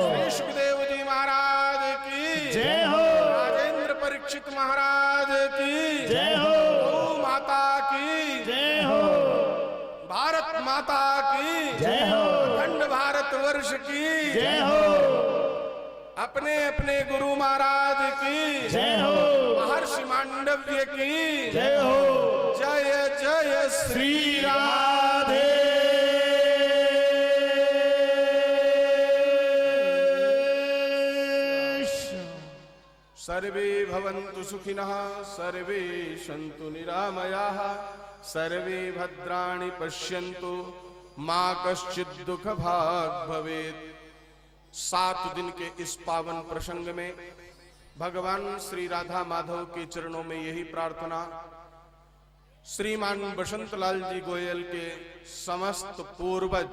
श्री सुखदेव जी महाराज की जय हो, राजेंद्र परीक्षित महाराज की जय हो, गौ माता की जय हो, भारत माता की जय हो, अखंड भारत वर्ष की जय हो, अपने अपने गुरु महाराज की जय हो, महर्षि मांडव्य की जय हो। जय जय श्री राधे। सर्वे भवन्तु सुखिनः, सर्वे सन्तु निरामयाः, सर्वे भद्राणि पश्यन्तु, मा कश्चित् दुःख भाग् भवेत्। 7 दिन के इस पावन प्रसंग में भगवान श्री राधा माधव के चरणों में यही प्रार्थना, श्रीमान बसंतलाल जी गोयल के समस्त पूर्वज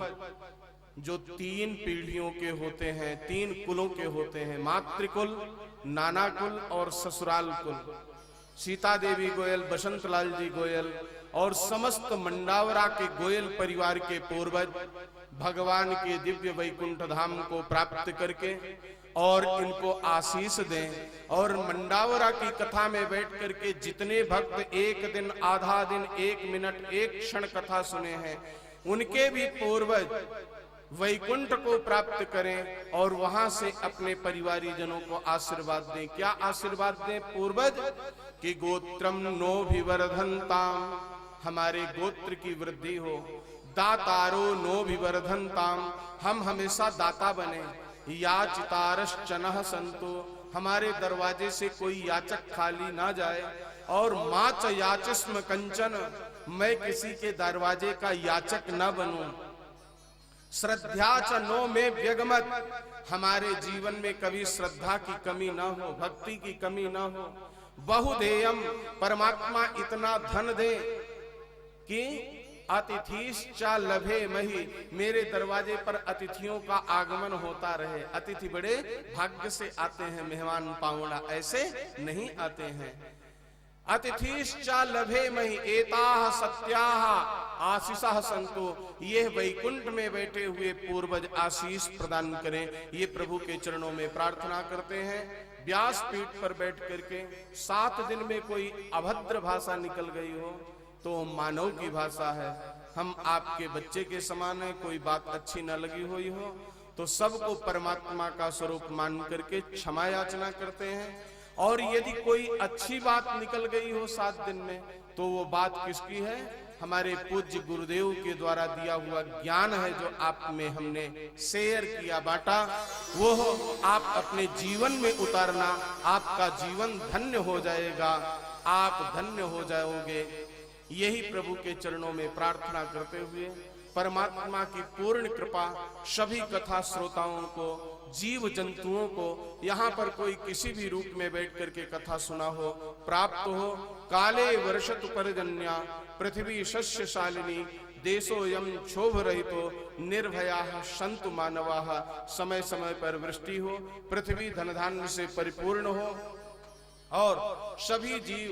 जो 3 पीढ़ियों के होते हैं, 3 कुलों के होते हैं, मातृकुल, नाना कुल और ससुराल कुल, सीता देवी गोयल, बसंतलाल जी गोयल और समस्त मंडावरा के गोयल परिवार के पूर्वज भगवान के दिव्य वैकुंठ धाम को प्राप्त करके और इनको आशीष दें। और मंडावरा की कथा में बैठ करके जितने भक्त एक दिन, आधा दिन, 1 मिनट, 1 क्षण कथा सुने हैं, उनके भी पूर्वज वैकुंठ को प्राप्त करें और वहां से अपने परिवारी जनों को आशीर्वाद दें। क्या आशीर्वाद दें पूर्वज? कि गोत्रम नो विवर्धनताम, हमारे गोत्र की वृद्धि हो। दातारो नो विवर्धनताम, हम हमेशा दाता बने। याचितारश्चनः संतो, हमारे दरवाजे से कोई याचक खाली ना जाए। और माच याचिस्म कंचन, मैं किसी के दरवाजे का याचक न बनूं। श्रद्धा च नो में व्यगमत, हमारे जीवन में कभी श्रद्धा की कमी ना हो, भक्ति की कमी ना हो। बहुधेयम, परमात्मा इतना धन दे कि अतिथिश्चा लभे मही, मेरे दरवाजे पर अतिथियों का आगमन होता रहे। अतिथि बड़े भाग्य से आते हैं, मेहमान पावना ऐसे नहीं आते हैं। अतिथिश्चा लभे मही एताह सत्याह आशीषः संतो, ये वैकुंठ में बैठे हुए पूर्वज आशीष प्रदान करें, ये प्रभु के चरणों में प्रार्थना करते हैं। व्यास पीठ पर बैठ करके 7 दिन में कोई अभद्र भाषा निकल गई हो तो मानव की भाषा है, हम आपके बच्चे के समान है। कोई बात अच्छी न लगी हुई हो तो सबको परमात्मा का स्वरूप मान करके क्षमा याचना करते हैं। और यदि कोई अच्छी बात निकल गई हो 7 दिन में तो वो बात किसकी है? हमारे पूज्य गुरुदेव के द्वारा दिया हुआ ज्ञान है, जो आप में हमने शेयर किया, बांटा, वो आप अपने जीवन में उतारना, आपका जीवन धन्य हो जाएगा, आप धन्य हो जाओगे। यही प्रभु के चरणों में प्रार्थना करते हुए परमात्मा की पूर्ण कृपा सभी कथा श्रोताओं को, जीव जंतुओं को, यहाँ पर कोई किसी भी रूप में बैठ करके कथा सुना हो, प्राप्त हो। काले वर्षतु पर्जन्या पृथ्वी शस्यशालिनी, देशोऽयं क्षोभ रहितो निर्भयाः सन्तु मानवाः, समय समय पर वृष्टि हो, पृथ्वी धन धान्य से परिपूर्ण हो और सभी जीव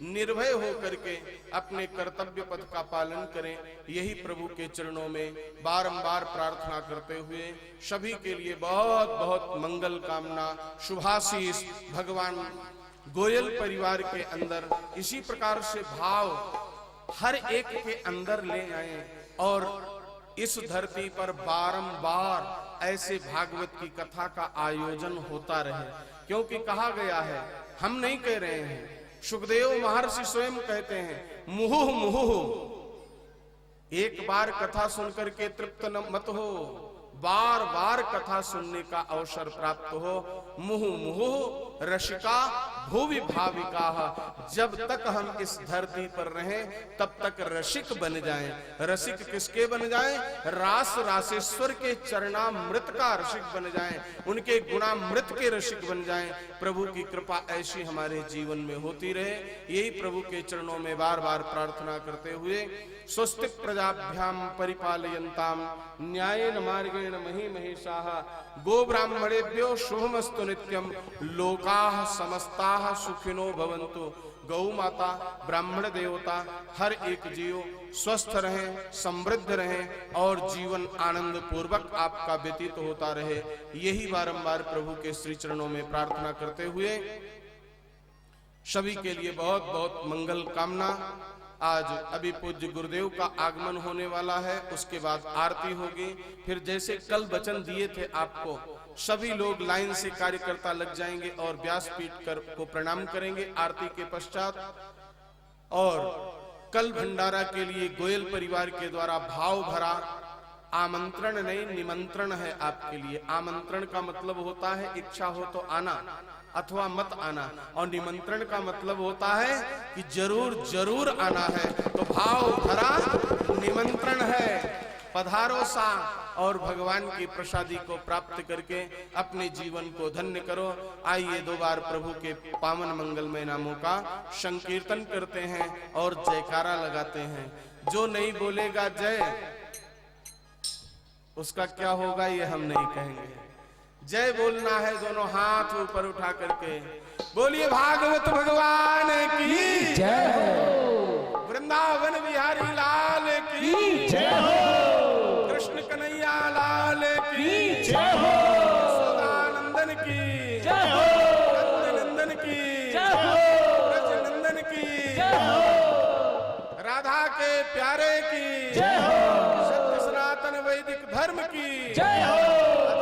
निर्भय हो करके अपने कर्तव्य पथ का पालन करें। यही प्रभु के चरणों में बारंबार प्रार्थना करते हुए सभी के लिए बहुत बहुत मंगल कामना, शुभाशीष भगवान गोयल परिवार के अंदर इसी प्रकार से भाव हर एक के अंदर ले आए और इस धरती पर बारंबार ऐसे भागवत की कथा का आयोजन होता रहे। क्योंकि कहा गया है, हम नहीं कह रहे हैं, सुखदेव महर्षि स्वयं कहते हैं, मुहुः मुहुः, एक बार कथा सुनकर के तृप्त मत हो, बार बार कथा सुनने का अवसर प्राप्त हो। मुहुः मुहुः रसिका भुवि भाविका, जब तक हम इस धरती पर रहें तब तक रसिक बन जाएं। रसिक किसके बन जाएं? रास रासेश्वर के चरणामृत का रसिक बन जाएं, उनके गुणामृत के रसिक बन जाएं। प्रभु की कृपा ऐसी हमारे जीवन में होती रहे, यही प्रभु के चरणों में बार बार प्रार्थना करते हुए स्वस्ति प्रजाभ्याम परिपालयन्ताम न्यायेन मार्गेण मही महिषाः गो ब्राह्मणेभ्यो शुभमस्तु नित्यम लोकाः समस्ताः सुखिनो भवन्तु। गौ माता, ब्राह्मण देवता, हर एक जीव स्वस्थ रहें, समृद्ध रहें और जीवन आनंद पूर्वक आपका व्यतीत होता रहे, यही बारंबार प्रभु के श्री चरणों में प्रार्थना करते हुए सभी के लिए बहुत बहुत मंगल कामना। आज अभी पूज्य गुरुदेव का आगमन होने वाला है, उसके बाद आरती होगी। फिर जैसे कल वचन दिए थे आपको, सभी लोग लाइन से कार्यकर्ता लग जाएंगे और व्यासपीठ को प्रणाम करेंगे आरती के पश्चात। और कल भंडारा के लिए गोयल परिवार के द्वारा भाव भरा आमंत्रण नहीं निमंत्रण है आपके लिए। आमंत्रण का मतलब होता है इच्छा हो तो आना अथवा मत आना, और निमंत्रण का मतलब होता है कि जरूर जरूर आना है। तो भाव भरा निमंत्रण है, पधारो सा और भगवान की प्रसादी को प्राप्त करके अपने जीवन को धन्य करो। आइए 2 बार प्रभु के पावन मंगलमय नामों का संकीर्तन करते हैं और जयकारा लगाते हैं। जो नहीं बोलेगा जय, उसका क्या होगा ये हम नहीं कहेंगे। जय बोलना है, दोनों हाथ ऊपर उठा करके बोलिए भागवत भगवान की जय। वृंदावन बिहारी लाल की जय हो, कृष्ण कन्हैया लाल की जय हो, सदानंदन की जय हो, नंदन की जय हो, ब्रजनंदन की जय हो, राधा के प्यारे की जय हो, सत्य सनातन वैदिक धर्म की जय हो,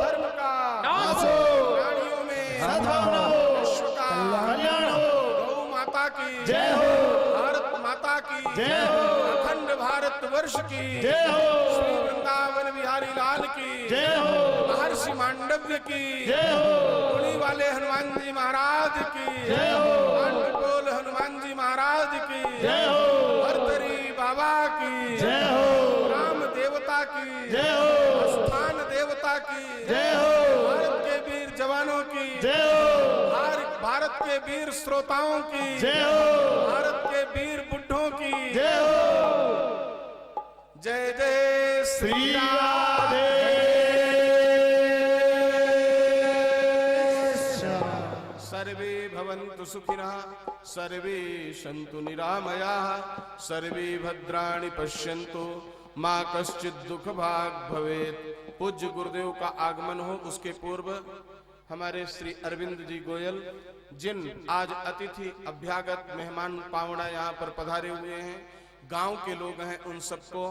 धर्म का नाश हो, प्राणियों में सद्भावना हो, विश्व का कल्याण हो, गौ माता की जय हो, भारत माता की जय हो, अखंड भारत वर्ष की जय हो, श्री वृंदावन बिहारी लाल की जय हो, महर्षि मांडव्य की जय हो, पुणी वाले हनुमान जी महाराज की जय हो, पांडुपोल हनुमान जी महाराज की जय हो, भर्तरी बाबा की जय हो, राम देवता की जय हो, स्थान देवता की जय हो, भारत के वीर जवानों की जय हो, भारत के वीर श्रोताओं की जय हो, भारत के वीर बुढ़ों की जय हो, जय जय श्री श्री राम। राधे सर्वे भवन्तु सुखिनः सर्वे सन्तु निरामयाः सर्वे भद्राणि पश्यन्तु माँ कश्चित् दुख भाग भवेत्। पूज्य गुरुदेव का आगमन हो उसके पूर्व हमारे श्री अरविंद जी गोयल जिन आज अतिथि अभ्यागत मेहमान पावड़ा यहाँ पर पधारे हुए हैं, गांव के लोग हैं, उन सबको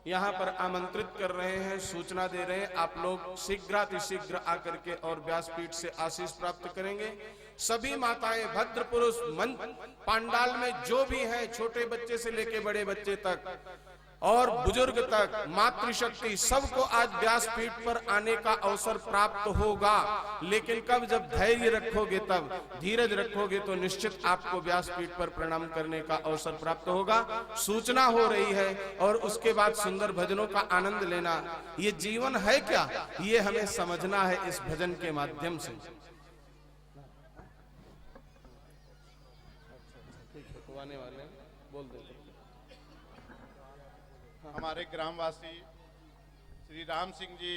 यहाँ पर आमंत्रित कर रहे हैं, सूचना दे रहे हैं। आप लोग शीघ्रातिशीघ्र आकर के और व्यासपीठ से आशीष प्राप्त करेंगे। सभी माताएं, भद्र पुरुष मन पांडाल में जो भी हैं, छोटे बच्चे से लेके बड़े बच्चे तक और बुजुर्ग तक, मातृशक्ति सबको आज व्यासपीठ पर आने का अवसर प्राप्त होगा। लेकिन कब? जब धैर्य रखोगे, तब धीरज रखोगे तो निश्चित आपको व्यासपीठ पर प्रणाम करने का अवसर प्राप्त होगा। सूचना हो रही है और उसके बाद सुंदर भजनों का आनंद लेना। ये जीवन है क्या, ये हमें समझना है इस भजन के माध्यम से। वाले बोल देते। हमारे ग्रामवासी श्री राम सिंह जी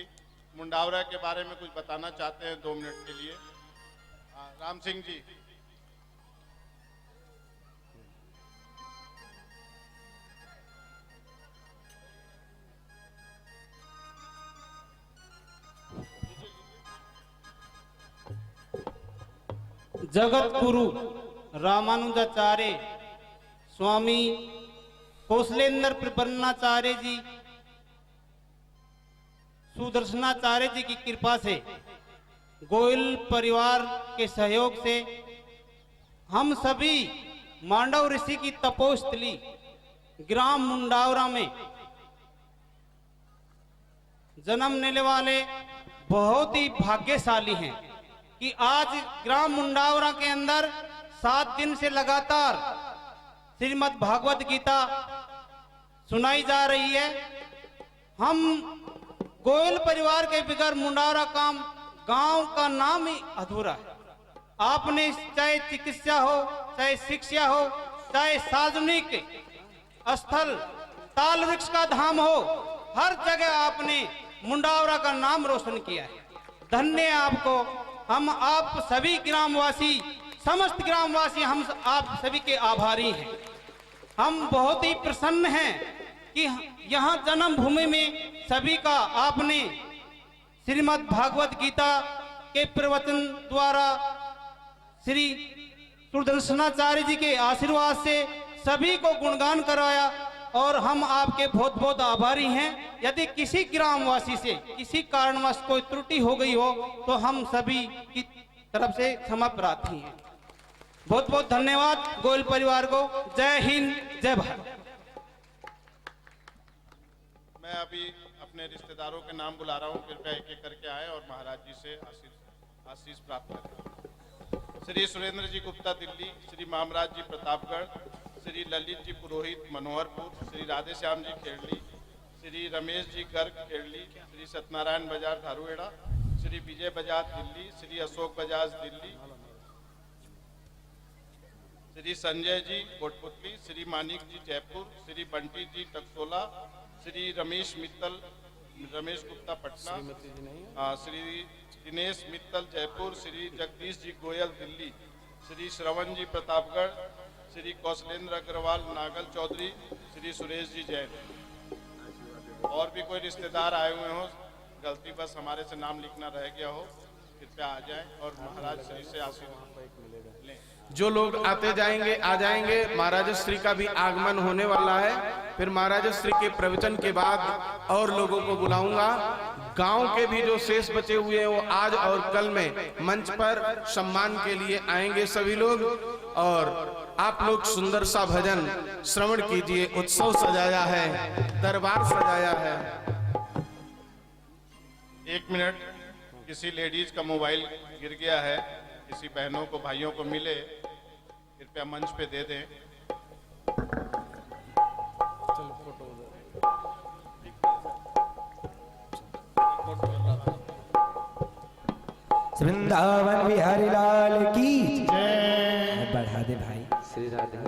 मुंडावरा के बारे में कुछ बताना चाहते हैं 2 मिनट के लिए। राम सिंह जी। जगत गुरु रामानुजाचार्य स्वामी कौशलेंद्र प्रपन्नाचार्य जी, सुदर्शनाचार्य जी की कृपा से, गोयल परिवार के सहयोग से हम सभी मांडव ऋषि की तपोस्थली ग्राम मुंडावरा में जन्म लेने वाले बहुत ही भाग्यशाली हैं कि आज ग्राम मुंडावरा के अंदर 7 दिन से लगातार श्रीमद् भागवत गीता सुनाई जा रही है। हम गोयल परिवार के बगैर मुंडावरा काम गांव का नाम ही अधूरा है। आपने चाहे चिकित्सा हो, चाहे शिक्षा हो, चाहे सार्वजनिक स्थल, ताल वृक्ष का धाम हो, हर जगह आपने मुंडावरा का नाम रोशन किया है। धन्य आपको। हम आप सभी ग्रामवासी, समस्त ग्रामवासी, हम आप सभी के आभारी हैं। हम बहुत ही प्रसन्न हैं कि यहाँ जन्मभूमि में सभी का आपने श्रीमद् भागवत गीता के प्रवचन द्वारा श्री सुदर्शनाचार्य जी के आशीर्वाद से सभी को गुणगान कराया और हम आपके बहुत बहुत आभारी हैं। यदि किसी ग्रामवासी से किसी कारणवश कोई त्रुटि हो गई हो तो हम सभी की तरफ से क्षमा प्रार्थी हैं। बहुत बहुत धन्यवाद गोयल परिवार को। जय हिंद, जय भारत। मैं अभी अपने रिश्तेदारों के नाम बुला रहा हूँ, कृपया एक एक करके आए और महाराज जी से आशीष प्राप्त करें। श्री सुरेंद्र जी गुप्ता दिल्ली, श्री मामराज जी प्रतापगढ़, श्री ललित जी पुरोहित मनोहरपुर, श्री राधे श्याम जी खेड़ली, श्री रमेश जी गर्ग खेड़ली, श्री सत्यनारायण बजाज धारुएड़ा, श्री विजय बजाज दिल्ली, श्री अशोक बजाज दिल्ली, श्री संजय जी कोटपुतली, श्री मानिक जी जयपुर, श्री बंटी जी टकसोला, श्री रमेश गुप्ता पटना, श्री दिनेश मित्तल जयपुर, श्री जगदीश जी गोयल दिल्ली, श्री श्रवण जी प्रतापगढ़, श्री कौशलेंद्र अग्रवाल नागल चौधरी, श्री सुरेश जी जैन। और भी कोई रिश्तेदार आए हुए हो, गलती बस हमारे से नाम लिखना रह गया हो, कृपया आ जाएं और महाराज श्री से आशीर्वाद लें। जो लोग आते जाएंगे आ जाएंगे, महाराज श्री का भी आगमन होने वाला है। फिर महाराज श्री के प्रवचन के बाद और लोगों को बुलाऊंगा। गांव के भी जो शेष बचे हुए हैं वो आज और कल में मंच पर सम्मान के लिए आएंगे सभी लोग। और आप लोग सुंदर सा भजन श्रवण कीजिए। उत्सव सजाया है, दरबार सजाया है। 1 मिनट, किसी लेडीज का मोबाइल गिर गया है, किसी बहनों को भाइयों को मिले, कृपया मंच पे दे दें। वृंदावन बिहारी लाल की जय। बढ़ा दे भाई। श्री राधे।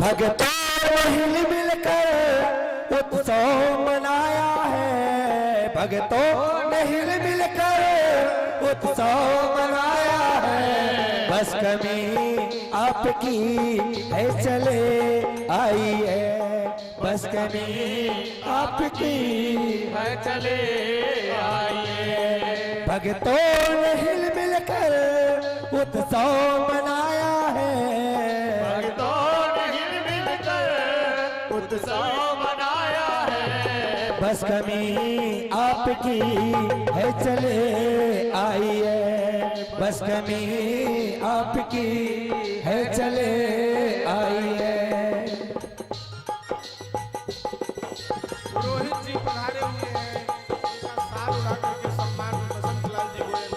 भगतों ने हिल मिलकर उत्सव मनाया है। भगतों ने हिल मिलकर उत्सव मनाया है। बस कमी आपकी है चले आई है। बस कमी आपकी है चले आई है। भगतों ने हिल मिलकर उत्सव मनाया है। बस कमी आपकी है चले आई है। बस कमी आपकी है चले आई है। रोहित जी पधारे हुए हैं, उनका साल उड़ा करके सम्मान में बसंत लाल जी गोयल।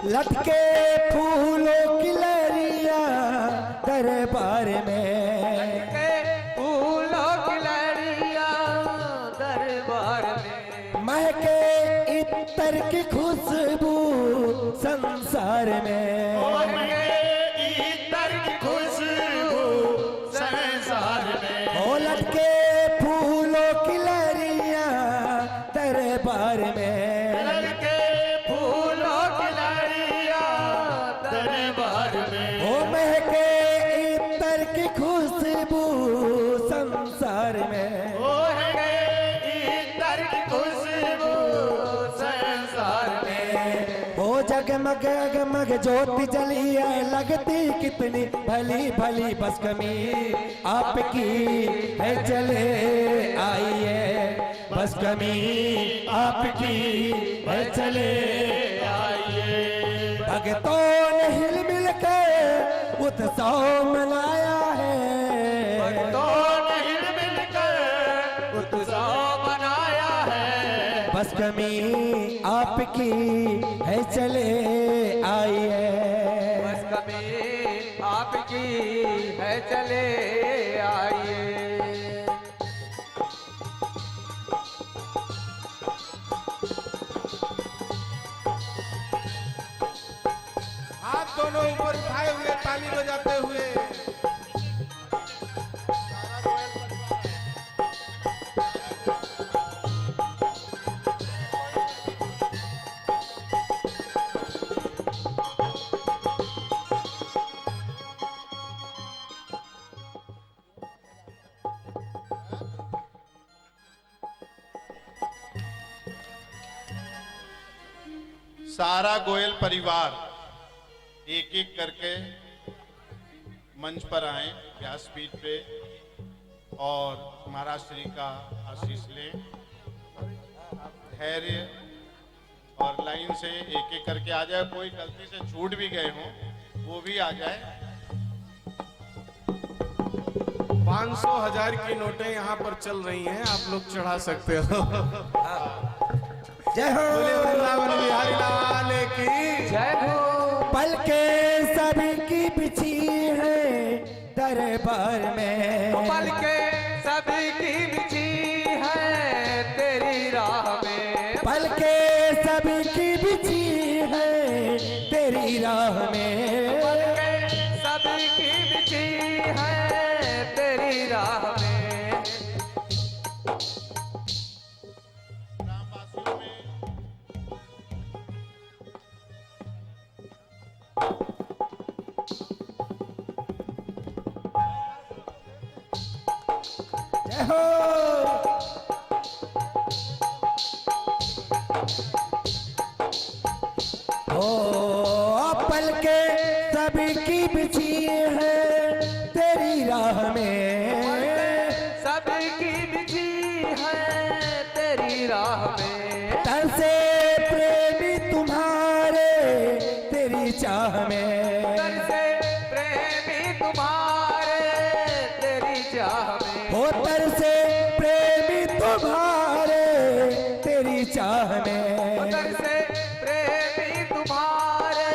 लटके फूलों की लहरियां दरबार में। फूलों की लड़ियां दरबार में। महके इत्तर की खुशबू संसार में। इतर की खुशबू संसार में। ओ लटके फूलों की लहरियां दरबार में। लड़के फूलों की लड़ियां दरबार में। ओ महके इत्तर की खुशबू संसार में। ओ है इतर की खुशबू संसार में। ओ जगमग जगमग ज्योति जली है, लगती कितनी भली भली। बस कमी आपकी है चले आई है। बस कमी आपकी है चले आई है। भगतों ने हिल मिल कर उत्सव मनाया है। भक्तों ने हिल मिलकर उत्सव मनाया है। बस कमी आपकी है चले आई है। बस कमी आपकी है चले आइए। हाथ दोनों ऊपर उठाए हुए, ताली बजाते हुए। सारा गोयल परिवार एक एक करके मंच पर आए व्यासपीठ पे और महाराज श्री का आशीष लें। धैर्य और लाइन से एक एक करके आ जाए। कोई गलती से छूट भी गए हों वो भी आ जाए। 500 1000 की नोटें यहाँ पर चल रही हैं, आप लोग चढ़ा सकते हो। जय हो बोले वृंदावन बिहारी लाल की जय हो। पल के सभी की बिछी है दरबार में, पल के सभी की बिछी है तेरी राह में, पल के सभी की बिछी है तेरी राह में, पल के सभी की बिछी है तेरी राह में। ग्रामवासियों में जय हो। ओ पल के सभी की बिछी है तेरी राह में, सभी की बिछी है तेरी राह में, तन से प्रेमी तुम्हारे तेरी चाह में, तन से प्रेमी तुम्हारे तेरी चाह में, हो तर से प्रेमी तुम्हारे तेरी चाह में, तन से प्रेमी तुम्हारे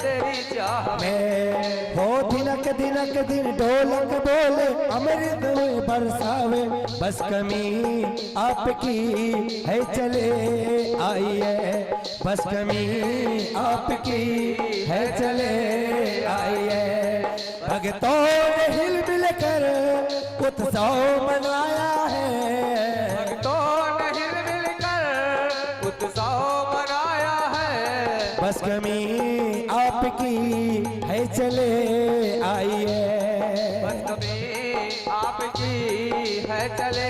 तेरी चाह में। मैं हो दिनक दिनक दिन ढोलक बोले अमृत में बरसावे, बस कमी आपकी है चले आई है, बस कमी आपकी है चले आई है। भक्तों ने हिल मिल कर उत्सव मनाया है, भक्तों ने हिल मिल कर उत्सव मनाया है, बस कमी आपकी है चले आई है। बस कभी आपकी है चले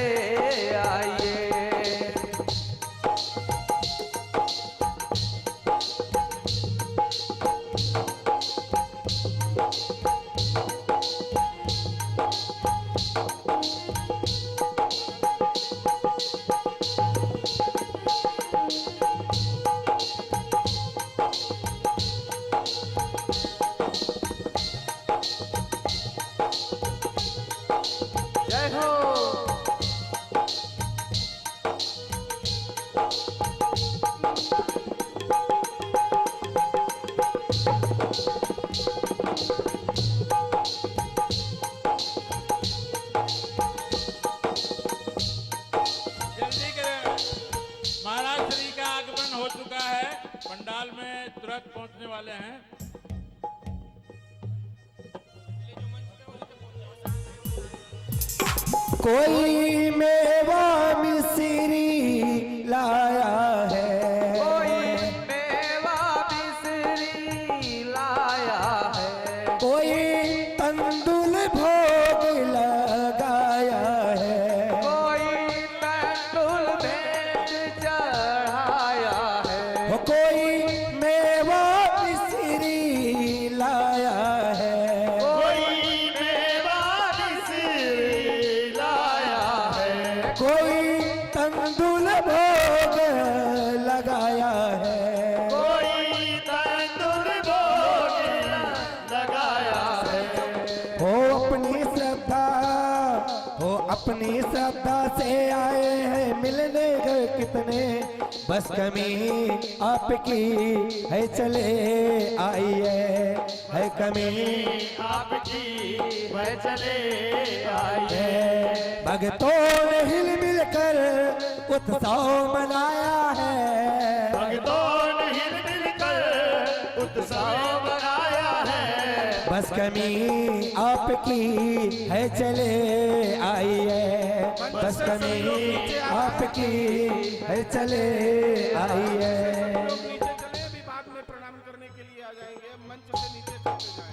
आइए। जय हो। जल्दी करें, महाराज श्री का आगमन हो चुका है, पंडाल में तुरंत पहुंचने वाले हैं। कोई मेवा मिश्री लाया है, कोई मेवा मिश्री लाया है, कोई तंदुल भोग लगाया है, कोई तंदुल भेंट चढ़ाया है, वो कोई मेवा मिश्री लाया है, कोई मेवा मिश्री लाया है, कोई तंदुल भोग लगाया है, कोई तंदुल भोग लगाया है। हो अपनी श्रद्धा, हो अपनी श्रद्धा से आए हैं मिलने गए कितने, बस कमी आपकी है चले आई है कमी आपकी वह चले आई है। भक्तों ने हिल मिल कर उत्सव मनाया है, भक्तों ने हिल मिल कर उत्सव मनाया है, बस कमी आपकी है चले आई है, बस कमी आपकी है चले आई है। लोग नीचे चले, अभी बाद में प्रणाम करने के लिए आ जाएंगे, मंच से नीचे चलते जाएं।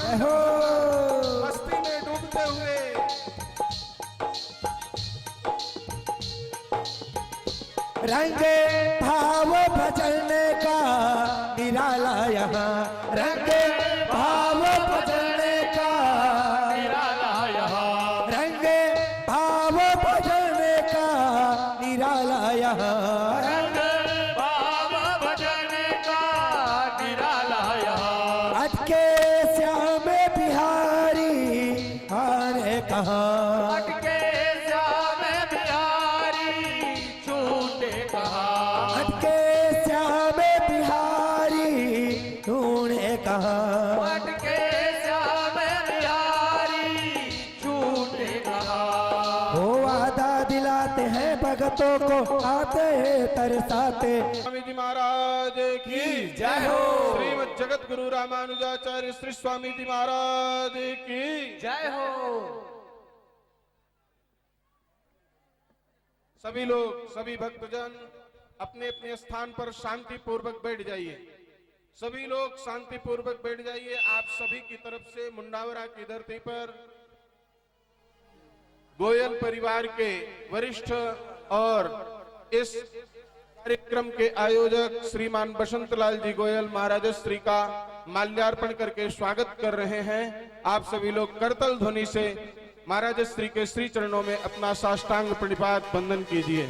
जय हो। मस्ती में डूबते हुए रंग भाव भजन का निराला यहाँ, रंग भाव भजन का निराला यहाँ, रंग भाव भजन का निराला यहाँ, रंग भाव भजन का निराला यहाँ। आज के श्याम बिहारी आने कहाँ, आज के श्याम बिहारी छूटे कहाँ, आज के श्याम बिहारी ढूंढे कहाँ, आज के श्याम बिहारी छूटे कहाँ। वो वादा दिलाते हैं भगतों को, आते हैं तरसाते। स्वामी जी महाराज की जय हो। श्रीमद् जगत गुरु रामानुजाचार्य श्री स्वामी जी महाराज की जय हो। सभी लोग, सभी भक्तजन अपने अपने स्थान पर शांति पूर्वक बैठ जाइए। सभी लोग शांति पूर्वक बैठ जाइए। आप सभी की तरफ से मुंडावरा की धरती पर गोयल परिवार के वरिष्ठ और इस कार्यक्रम के आयोजक श्रीमान बसंतलाल जी गोयल महाराजश्री का माल्यार्पण करके स्वागत कर रहे हैं। आप सभी लोग करतल ध्वनि से महाराजश्री के श्री चरणों में अपना साष्टांग प्रणिपात वंदन कीजिए।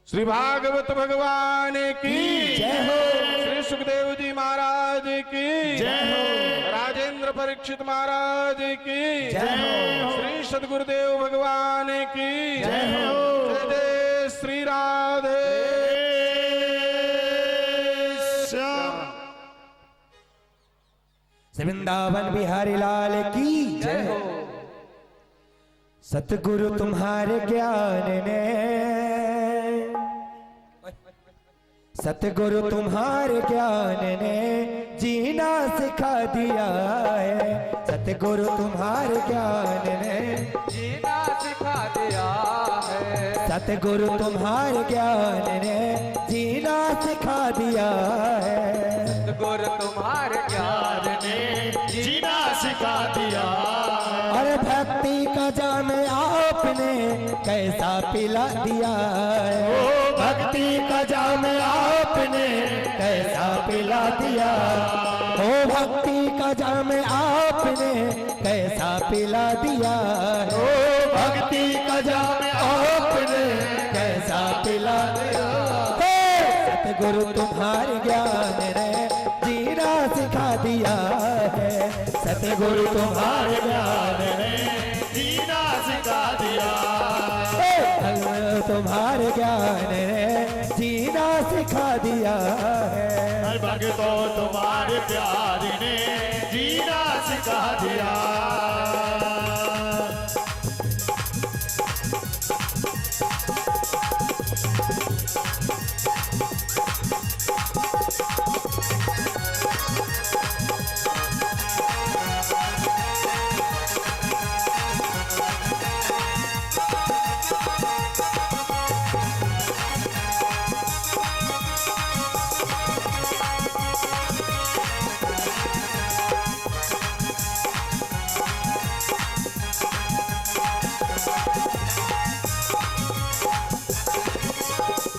श्री भागवत भगवान की जय हो। श्री सुखदेव जी महाराज की जय हो। राजेंद्र परीक्षित महाराज की जय हो। श्री सदगुरुदेव भगवान की जय हो। जय जय श्री राधे श्री वृंदावन बिहारी लाल की जय हो। सतगुरु तुम्हारे ज्ञान ने, सतगुरु तुम्हारे ज्ञान ने जीना सिखा दिया है, सतगुरु तुम्हारे ज्ञान ने जीना सिखा दिया है, सतगुरु तुम्हारे ज्ञान ने जीना सिखा दिया है, गुरु तुम्हारे ज्ञान ने जीना सिखा दिया। और भक्ति का जाम आपने कैसा पिला दिया है, भक्ति का जाम आपने कैसा पिला दिया, ओ भक्ति का जाम आपने कैसा पिला दिया, ओ भक्ति का जाम आपने कैसा पिला दिया। सतगुरु तुम्हारे ज्ञान ने जीना सिखा दिया है, सतगुरु तुम्हारे ज्ञान ने जीना सिखा दिया, तुम्हारे ज्ञान ने जीना सिखा दिया है, भगतों तुम्हारे प्यार ने जीना सिखा दिया।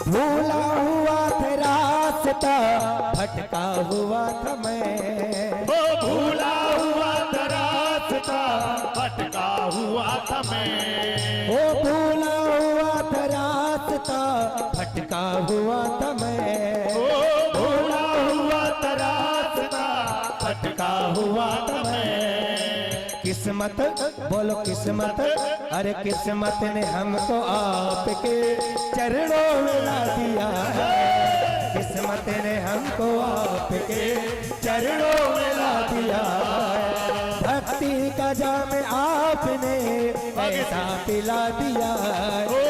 भूला हुआ था रास्ता, भटका हुआ था मैं, ओ भूला हुआ था रास्ता, भटका हुआ था मैं, ओ भूला हुआ था रास्ता, भटका हुआ था मैं, ओ भूला हुआ था रास्ता, भटका हुआ था मैं। किस्मत बोलो किस्मत, अरे किस्मत ने हमको आपके चरणों में ला दिया है, किस्मत ने हमको आपके चरणों में ला दिया है, भक्ति का जाम आपने ऐसा पिला दिया है, ओ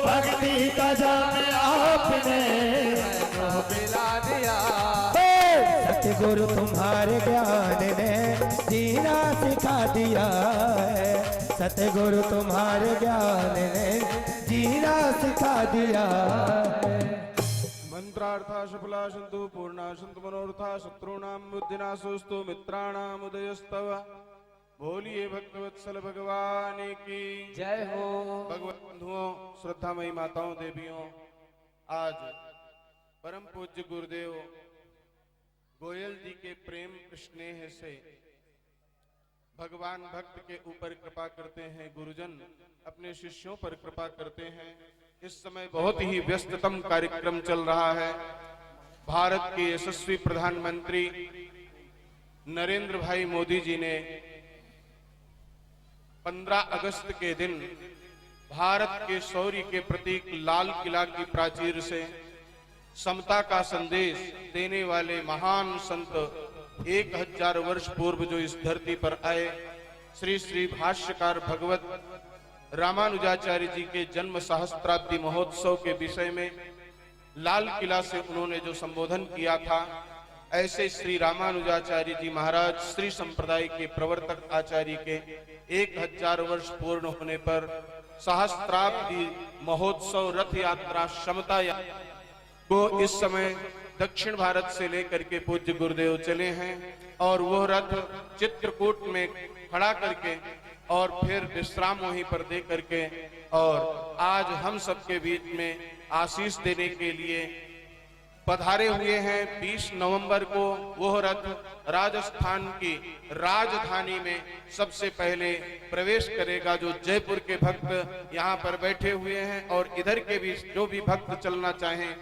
भक्ति का जाम आपने पिला दिया। सतगुरु तुम्हारे ज्ञान ने जीना सिखा दिया है, सतगुरु तुम्हारे ज्ञान ने सीधा सिखा दिया है। मंत्रार्था सफला सन्तु पूर्णा सन्तु मनोरथा शत्रूणां बुद्धिनाशोस्तु मित्राणाम उदयस्तव। बोलिए भक्तवत्सल भगवान की जय हो। भगवत बंधुओं, श्रद्धामयी माताओं, देवियों, आज परम पूज्य गुरुदेव गोयल जी के प्रेम स्नेह से भगवान भक्त के ऊपर कृपा करते हैं, गुरुजन अपने शिष्यों पर कृपा करते हैं। इस समय बहुत ही व्यस्ततम कार्यक्रम चल रहा है। भारत के यशस्वी प्रधानमंत्री नरेंद्र भाई मोदी जी ने 15 अगस्त के दिन भारत के शौर्य के प्रतीक लाल किला की प्राचीर से समता का संदेश देने वाले महान संत 1000 वर्ष पूर्व जो इस धरती पर आए, श्री श्री भाष्यकार भगवत रामानुजाचार्य जी के जन्म सहस्त्राब्दी महोत्सव के विषय में लाल किला से उन्होंने जो संबोधन किया था, ऐसे श्री रामानुजाचार्य जी महाराज श्री संप्रदाय के प्रवर्तक आचार्य के 1000 वर्ष पूर्ण होने पर सहस्त्राब्दी महोत्सव रथ यात्रा समता यात्रा को इस समय दक्षिण भारत से लेकर के पूज्य गुरुदेव चले हैं और वह रथ चित्रकूट में खड़ा करके और फिर विश्राम वहीं पर दे करके और आज हम सबके बीच में आशीष देने के लिए पधारे हुए हैं। 20 नवंबर को वह रथ राजस्थान की राजधानी में सबसे पहले प्रवेश करेगा। जो जयपुर के भक्त यहाँ पर बैठे हुए हैं और इधर के भी जो भी भक्त चलना चाहें,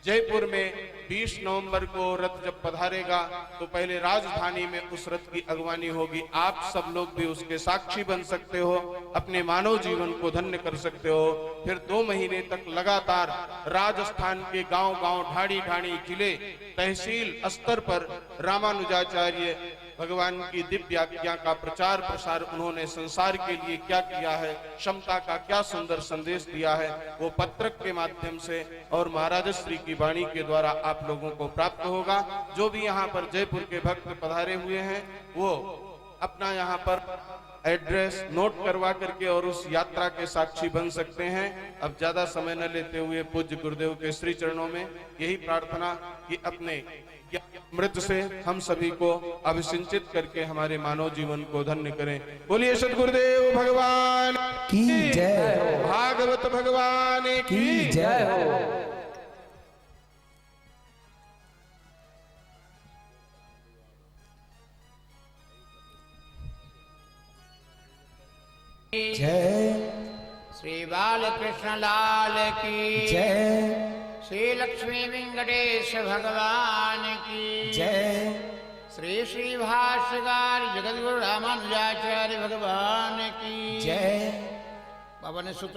जयपुर में 20 नवंबर को रथ जब पधारेगा तो पहले राजधानी में उस रथ की अगवानी होगी। आप सब लोग भी उसके साक्षी बन सकते हो, अपने मानव जीवन को धन्य कर सकते हो। फिर 2 महीने तक लगातार राजस्थान के गांव-गांव, ढाणी-ढाणी, जिले, तहसील स्तर पर रामानुजाचार्य भगवान की दिव्य आज्ञा का प्रचार प्रसार उन्होंने संसार के लिए क्या किया है, क्षमता का क्या सुंदर संदेश दिया है, वो पत्रक के माध्यम से और महाराज श्री की वाणी के द्वारा आप लोगों को प्राप्त होगा। जो भी यहाँ पर जयपुर के भक्त पधारे हुए हैं वो अपना यहाँ पर एड्रेस नोट करवा करके और उस यात्रा के साक्षी बन सकते हैं। अब ज्यादा समय न लेते हुए पूज्य गुरुदेव के श्री चरणों में यही प्रार्थना कि अपने मृत से हम सभी को अभिसिंचित करके हमारे मानव जीवन को धन्य करें। बोलिए सद्गुरुदेव भगवान की जय, भागवत भगवान की जय हो। जय श्री बालकृष्ण लाल की जय, श्री लक्ष्मी वेंकटेश भगवान की जय, श्री श्री भाष्यकार जगद्गुरु रामानुजाचार्य भगवान की जय। बाबा ने सूत्र